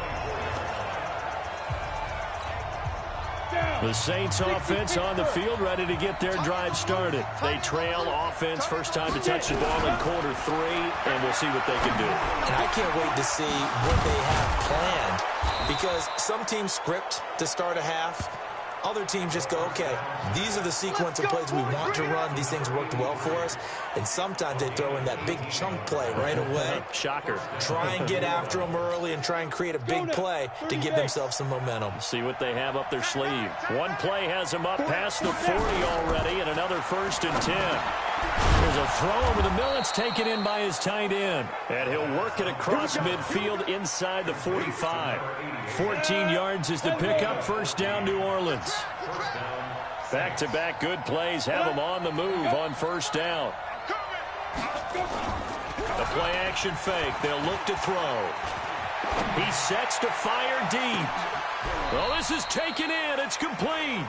The Saints offense on the field, ready to get their drive started. They trail offense, first time to touch the ball in quarter 3, and we'll see what they can do. And I can't wait to see what they have planned because some teams script to start a half. Other teams just go, okay, these are the sequence of plays we want to run. These things worked well for us. And sometimes they throw in that big chunk play right away. Shocker. Try and get after them early and try and create a big play to give themselves some momentum. See what they have up their sleeve. One play has them up past the 40 already, and another 1st and 10. There's a throw over the middle. It's taken in by his tight end. And he'll work it across midfield inside the 45. 14 yards is the pickup. First down, New Orleans. Back-to-back good plays have them on the move on first down. The play-action fake. They'll look to throw. He sets to fire deep. Well, this is taken in. It's complete.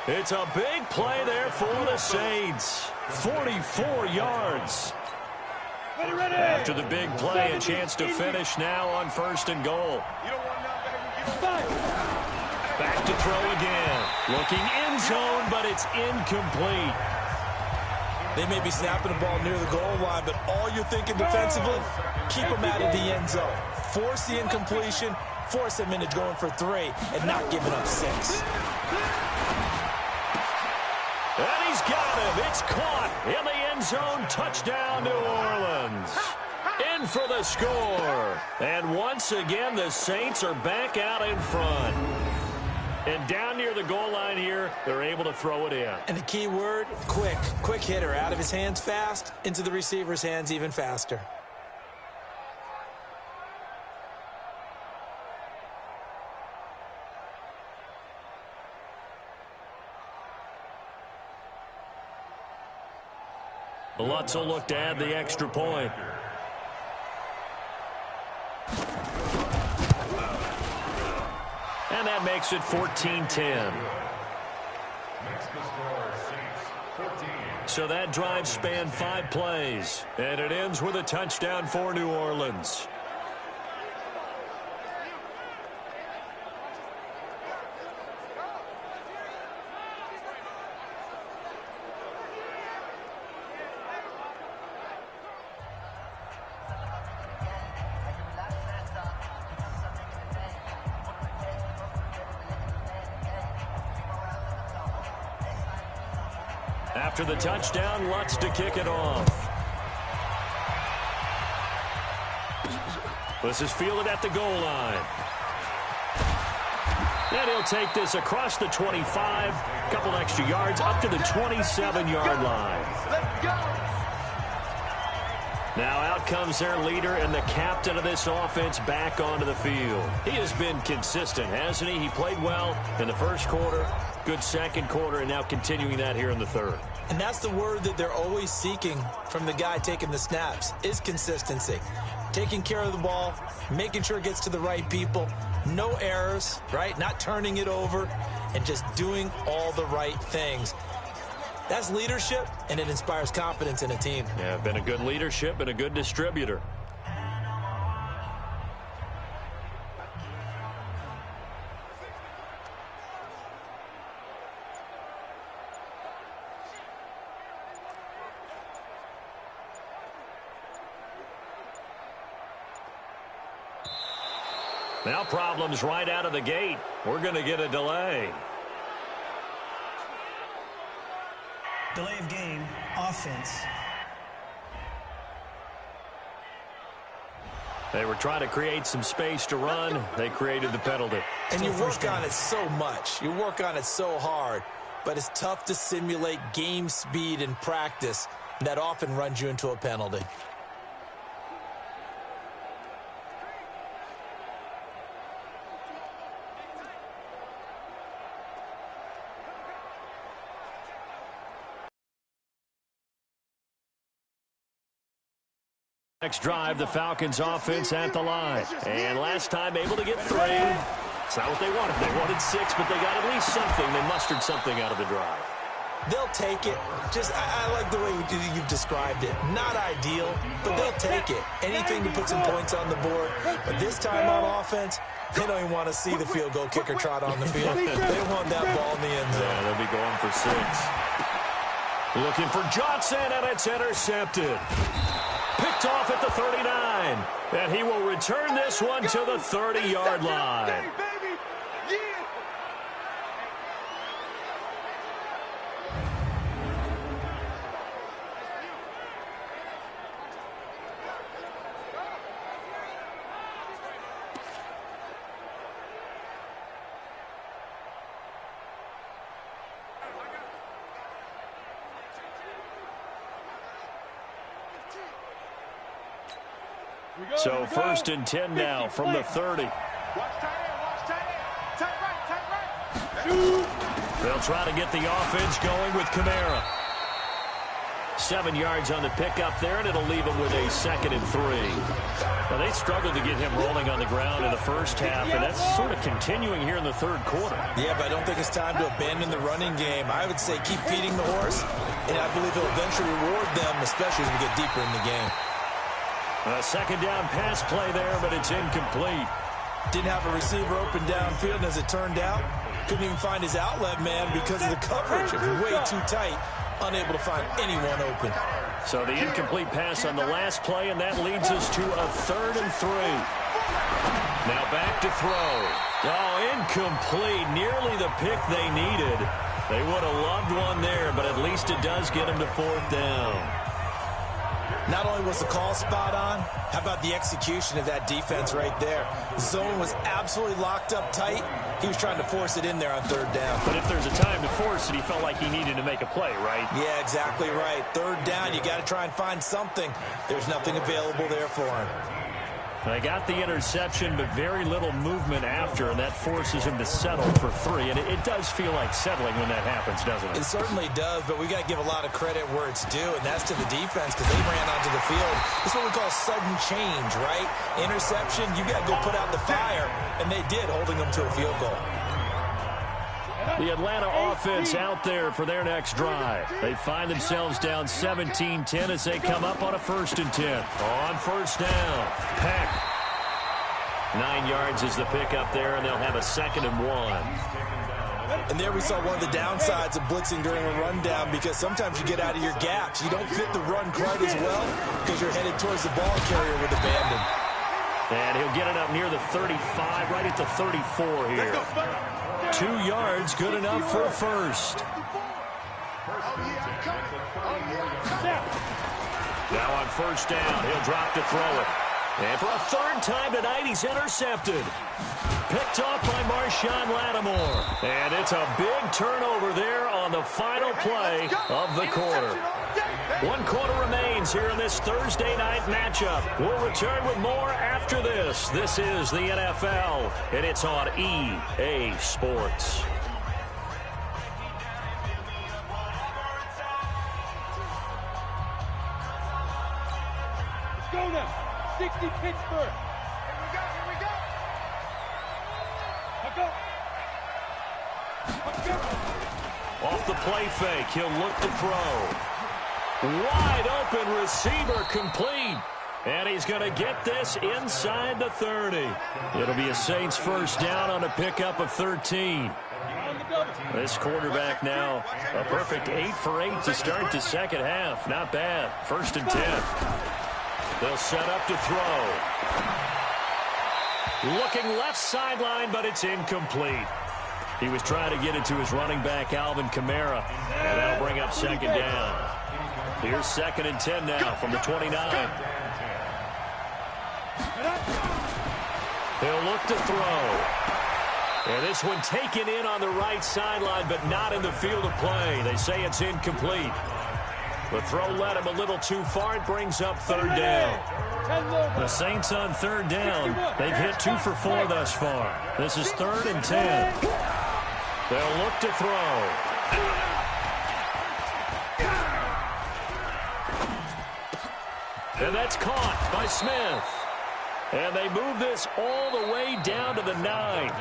It's a big play there for the Saints. 44 yards. After the big play, a chance to finish now on 1st and goal. Back to throw again. Looking end zone, but it's incomplete. They may be snapping the ball near the goal line, but all you're thinking defensively, keep them out of the end zone. Force the incompletion, force them into going for 3, and not giving up 6. And he's got him. It's caught in the end zone. Touchdown, New Orleans. In for the score. And once again, the Saints are back out in front. And down near the goal line here, they're able to throw it in. And the key word, quick. Quick hitter. Out of his hands fast, into the receiver's hands even faster. Lutz will look to add the extra point. And that makes it 14-10. So that drive spanned 5 plays, and it ends with a touchdown for New Orleans. After the touchdown, Lutz to kick it off. This is fielded at the goal line. And he'll take this across the 25, a couple extra yards, up to the 27-yard line. Let's go. Now out comes their leader and the captain of this offense back onto the field. He has been consistent, hasn't he? He played well in the first quarter, good second quarter, and now continuing that here in the third. And that's the word that they're always seeking from the guy taking the snaps, is consistency. Taking care of the ball, making sure it gets to the right people, no errors, right? Not turning it over, and just doing all the right things. That's leadership, and it inspires confidence in a team. Yeah, been a good leadership and a good distributor. Now problems right out of the gate. We're going to get a delay. Delay of game, offense. They were trying to create some space to run. They created the penalty. And you work on it so much. You work on it so hard. But it's tough to simulate game speed in practice. That often runs you into a penalty. Next drive, the Falcons offense at the line. And last time able to get 3. It's not what they wanted. They wanted 6, but they got at least something. They mustered something out of the drive. They'll take it. I like the way you've described it. Not ideal, but they'll take it. Anything to put some points on the board. But this time on offense, they don't even want to see the field goal kicker trot on the field. They want that ball in the end zone. Yeah, they'll be going for 6. Looking for Johnson, and it's intercepted. Picked off at the 39. And he will return this one to the 30-yard line. So 1st and 10 now from the 30. They'll try to get the offense going with Kamara. 7 yards on the pickup there, and it'll leave him with a 2nd and 3. Now, they struggled to get him rolling on the ground in the first half, and that's sort of continuing here in the third quarter. Yeah, but I don't think it's time to abandon the running game. I would say keep feeding the horse, and I believe he'll eventually reward them, especially as we get deeper in the game. A 2nd down pass play there, but it's incomplete. Didn't have a receiver open downfield, and as it turned out, couldn't even find his outlet man because of the coverage. It was way too tight, unable to find anyone open. So the incomplete pass on the last play, and that leads us to a 3rd and 3. Now back to throw. Oh, incomplete. Nearly the pick they needed. They would have loved one there, but at least it does get them to 4th down. Not only was the call spot on, how about the execution of that defense right there? The zone was absolutely locked up tight. He was trying to force it in there on 3rd down. But if there's a time to force it, he felt like he needed to make a play, right? Yeah, exactly right. 3rd down, you got to try and find something. There's nothing available there for him. They got the interception, but very little movement after, and that forces him to settle for 3. And it does feel like settling when that happens, doesn't it? It certainly does, but we got to give a lot of credit where it's due, and that's to the defense because they ran onto the field. This is what we call sudden change, right? Interception, you got to go put out the fire, and they did, holding them to a field goal. The Atlanta offense out there for their next drive. They find themselves down 17-10 as they come up on a 1st and 10. On 1st down, Peck. 9 yards is the pickup there, and they'll have a 2nd and 1. And there we saw one of the downsides of blitzing during a rundown because sometimes you get out of your gaps. You don't fit the run quite as well because you're headed towards the ball carrier with abandon. And he'll get it up near the 35, right at the 34 here. 2 yards, good enough for a 1st. Now on first down, he'll drop to throw it. And for a third time tonight, he's intercepted. Picked off by Marshawn Lattimore. And it's a big turnover there on the final play of the quarter. 1 quarter remains here in this Thursday night matchup. We'll return with more after this. This is the NFL, and it's on EA Sports. Let's go now. 60 Pittsburgh. Here we go. Let's go. Off the play fake, he'll look to throw. Wide open receiver complete. And he's going to get this inside the 30. It'll be a Saints first down on a pickup of 13. This quarterback now, a perfect 8 for 8 to start the second half. Not bad. 1st and 10. They'll set up to throw. Looking left sideline, but it's incomplete. He was trying to get it to his running back, Alvin Kamara, and that'll bring up second down. Here's 2nd and 10 now from the 29. He'll look to throw. And this one taken in on the right sideline, but not in the field of play. They say it's incomplete. The throw led him a little too far. It brings up 3rd down. The Saints on 3rd down. They've hit 2 for 4 thus far. This is 3rd and 10. They'll look to throw. And that's caught by Smith. And they move this all the way down to the 9.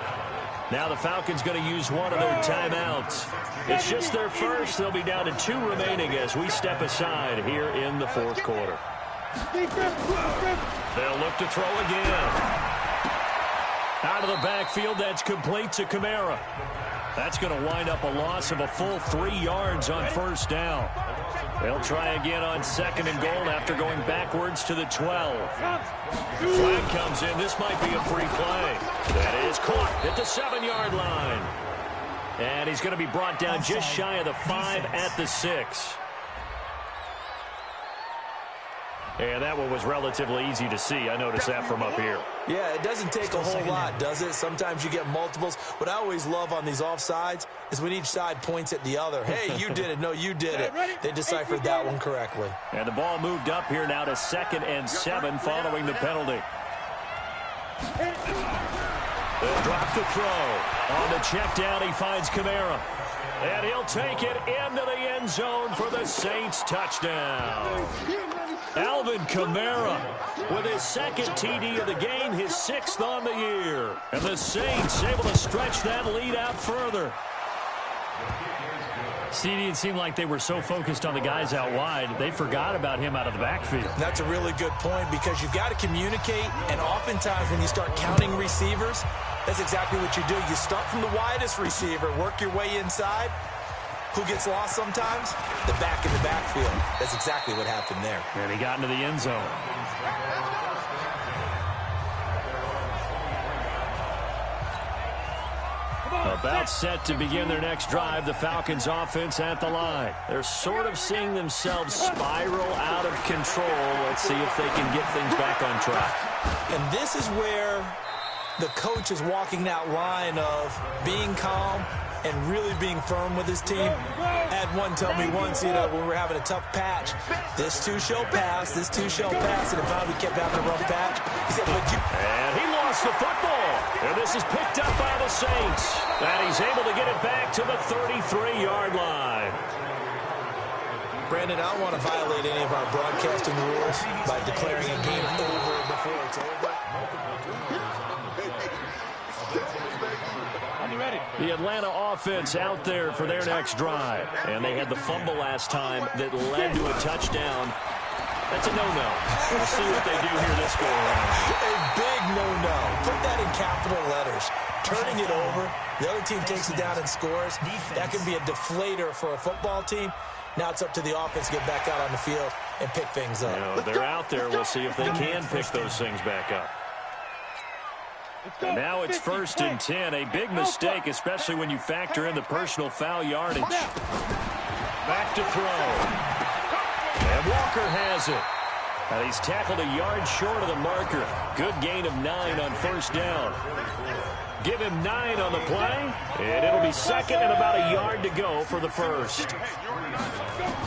Now the Falcons going to use one of their timeouts. It's just their first. They'll be down to 2 remaining as we step aside here in the 4th quarter. They'll look to throw again. Out of the backfield, that's complete to Kamara. That's going to wind up a loss of a full 3 yards on first down. They'll try again on 2nd and goal after going backwards to the 12. Flag comes in. This might be a free play. That is caught at the 7-yard line. And he's going to be brought down just shy of the 5 at the 6. And that one was relatively easy to see. I noticed that from up here. Yeah, it doesn't take a whole lot, does it? Sometimes you get multiples. What I always love on these offsides is when each side points at the other. Hey, you did it. No, you did it. They deciphered that one correctly. And the ball moved up here now to 2nd and 7 following the penalty. They'll drop the throw. On the check down, he finds Kamara. And he'll take it into the end zone for the Saints touchdown. Alvin Kamara with his 2nd TD of the game, his 6th on the year. And the Saints able to stretch that lead out further. CD, it seemed like they were so focused on the guys out wide, they forgot about him out of the backfield. That's a really good point because you've got to communicate, and oftentimes when you start counting receivers, that's exactly what you do. You start from the widest receiver, work your way inside. Who gets lost sometimes? The back in the backfield. That's exactly what happened there. And he got into the end zone. About set to begin their next drive, the Falcons offense at the line. They're sort of seeing themselves spiral out of control. Let's see if they can get things back on track. And this is where the coach is walking that line of being calm and really being firm with his team. I had one tell me once, when we were having a tough patch, this too shall pass, this too shall pass, and if we kept having a rough patch, he said, but you... And he lost the football. And this is picked up by the Saints. And he's able to get it back to the 33-yard line. Brandon, I don't want to violate any of our broadcasting rules by declaring a game over before it's over. The Atlanta offense out there for their next drive. And they had the fumble last time that led to a touchdown. That's a no-no. We'll see what they do here this go around. A big no-no. Put that in capital letters. Turning it over. The other team takes it down and scores. That can be a deflator for a football team. Now it's up to the offense to get back out on the field and pick things up. They're out there. We'll see if they can pick those things back up. And now it's 1st and 10. A big mistake, especially when you factor in the personal foul yardage. Back to throw. And Walker has it. He's tackled a yard short of the marker. Good gain of 9 on first down. Give him 9 on the play, and it'll be second and about a yard to go for the first.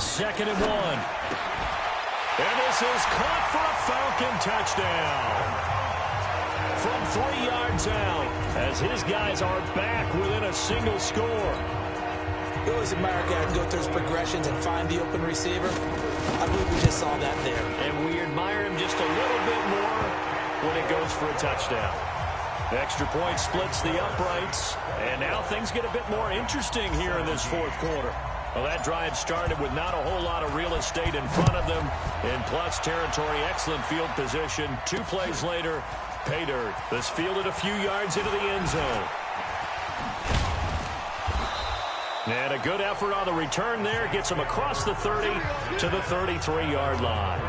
2nd and 1. And this is caught for a Falcon touchdown. From 3 yards out, as his guys are back within a single score. You always admire a guy who can go through his progressions and find the open receiver. I believe we just saw that there. And we admire him just a little bit more when it goes for a touchdown. Extra point splits the uprights, and now things get a bit more interesting here in this fourth quarter. Well, that drive started with not a whole lot of real estate in front of them. In plus territory, excellent field position. 2 plays later, pay dirt. This fielded a few yards into the end zone. And a good effort on the return there. Gets him across the 30 to the 33-yard line.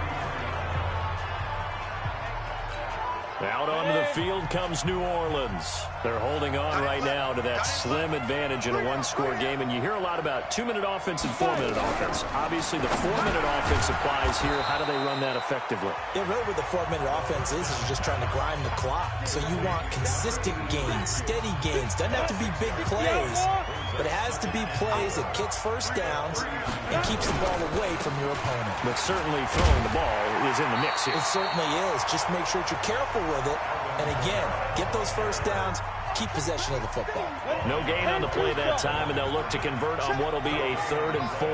Out onto the field comes New Orleans. They're holding on right now to that slim advantage in a one-score game. And you hear a lot about 2-minute offense and 4-minute offense. Obviously, the 4-minute offense applies here. How do they run that effectively? Yeah, really what the 4-minute offense is you're just trying to grind the clock. So you want consistent gains, steady gains. Doesn't have to be big plays, but it has to be plays that gets first downs and keeps the ball away from your opponent. But certainly throwing the ball is in the mix here. It certainly is. Just make sure that you're careful with it. And again, get those first downs, keep possession of the football. No gain on the play that time, and they'll look to convert on what will be a 3rd and 4.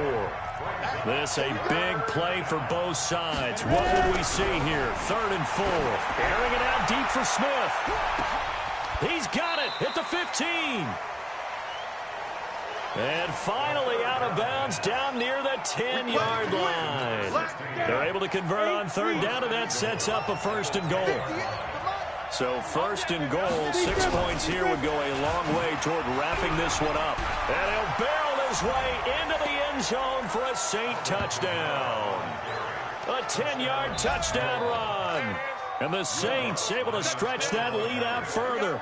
This a big play for both sides. What will we see here? 3rd and 4. Airing it out deep for Smith. He's got it at the 15. And finally out of bounds down near the 10-yard line. They're able to convert on 3rd down, and that sets up a 1st and goal. So 1st and goal, 6 points here would go a long way toward wrapping this one up. And he'll barrel his way into the end zone for a Saint touchdown. A 10-yard touchdown run. And the Saints able to stretch that lead out further.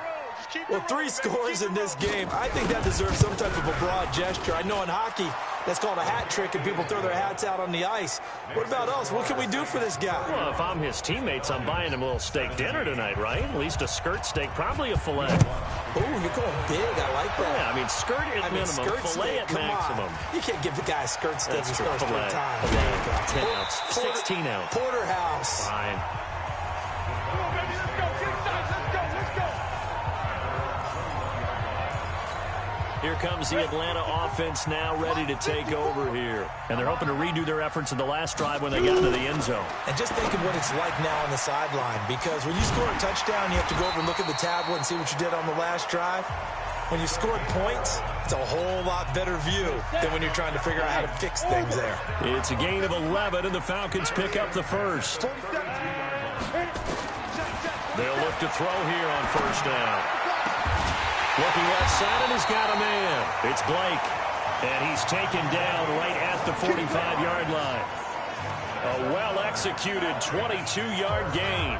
Well, 3 scores in this game. I think that deserves some type of a broad gesture. I know in hockey, that's called a hat trick, and people throw their hats out on the ice. What about us? What can we do for this guy? Well, if I'm his teammates, I'm buying him a little steak dinner tonight, right? At least a skirt steak, probably a filet. Oh, you're going big. I like that. Yeah, I mean, skirt at minimum, skirt filet steak, at come maximum. On. You can't give the guy a skirt steak. That's He starts filet. time. 10 ounce, 16 ounce. Porterhouse. Fine. Here comes the Atlanta offense now ready to take over here. And they're hoping to redo their efforts in the last drive when they got into the end zone. And just think of what it's like now on the sideline, because when you score a touchdown, you have to go over and look at the tablet and see what you did on the last drive. When you scored points, it's a whole lot better view than when you're trying to figure out how to fix things there. It's a gain of 11, and the Falcons pick up the first. They'll look to throw here on 1st down. Looking left side, and he's got a man. It's Blake, and he's taken down right at the 45-yard line. A well-executed 22-yard gain.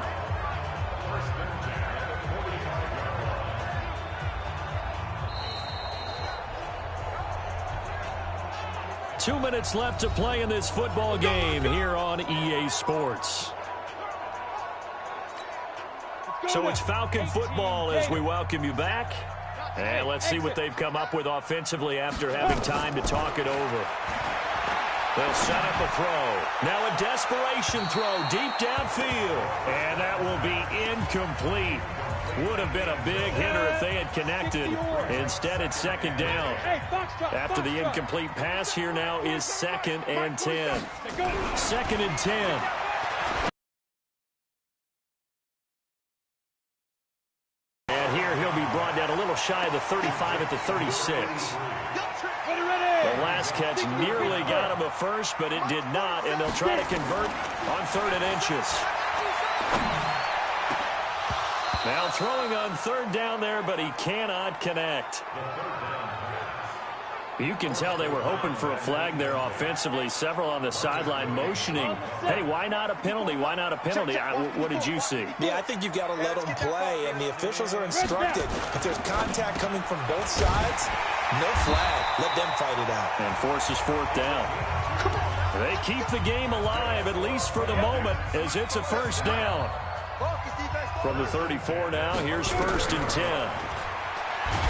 Two minutes left to play in this football game here on EA Sports. So it's Falcon football as we welcome you back. And let's see what they've come up with offensively after having time to talk it over. They'll set up a throw. Now a desperation throw deep downfield. And that will be incomplete. Would have been a big hitter if they had connected. Instead, it's 2nd down. After the incomplete pass, here now is 2nd and 10. 2nd and 10. Brought down a little shy of the 35 at the 36. The last catch nearly got him a first, but it did not, and they'll try to convert on 3rd and inches. Now throwing on 3rd down there, but he cannot connect. You can tell they were hoping for a flag there offensively. Several on the sideline motioning, hey, why not a penalty? Why not a penalty? What did you see? Yeah, I think you've got to let them play, and the officials are instructed. If there's contact coming from both sides, no flag. Let them fight it out. And forces 4th down. They keep the game alive, at least for the moment, as it's a first down. From the 34 now, here's 1st and 10.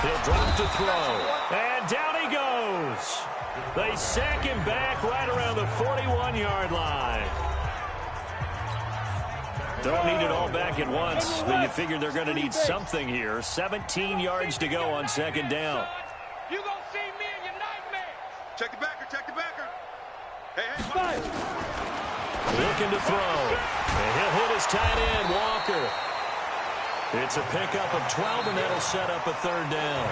He'll drop to throw. And down he goes. They sack him back right around the 41-yard line. Don't need it all back at once, but you figure they're going to need something here. 17 yards to go on 2nd down. You gonna see me in your nightmare. Check the backer, check the backer. Hey, Looking to throw. And he'll hit his tight end, Walker. It's a pickup of 12, and that'll set up a 3rd down.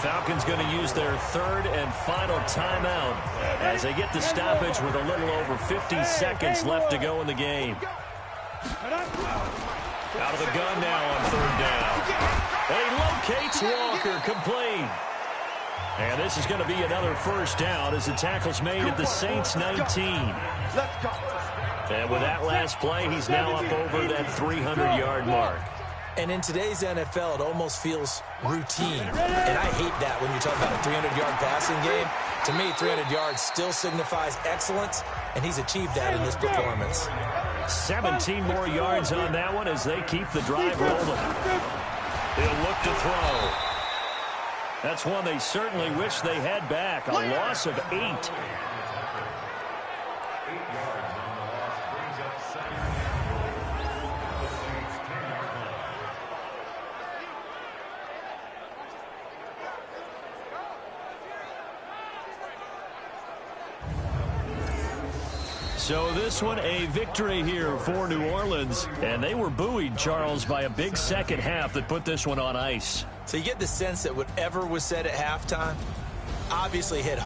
Falcons going to use their 3rd and final timeout as they get the stoppage with a little over 50 seconds left to go in the game. Out of the gun now on 3rd down. And he locates Walker, complete. And this is going to be another first down as the tackle's made at the Saints 19. And with that last play, he's now up over that 300-yard mark. And in today's NFL, it almost feels routine. And I hate that when you talk about a 300-yard passing game. To me, 300 yards still signifies excellence, and he's achieved that in this performance. 17 more yards on that one as they keep the drive rolling. He'll look to throw. That's one they certainly wish they had back. A loss of 8. So this one a victory here for New Orleans. And they were buoyed, Charles, by a big second half that put this one on ice. So you get the sense that whatever was said at halftime obviously hit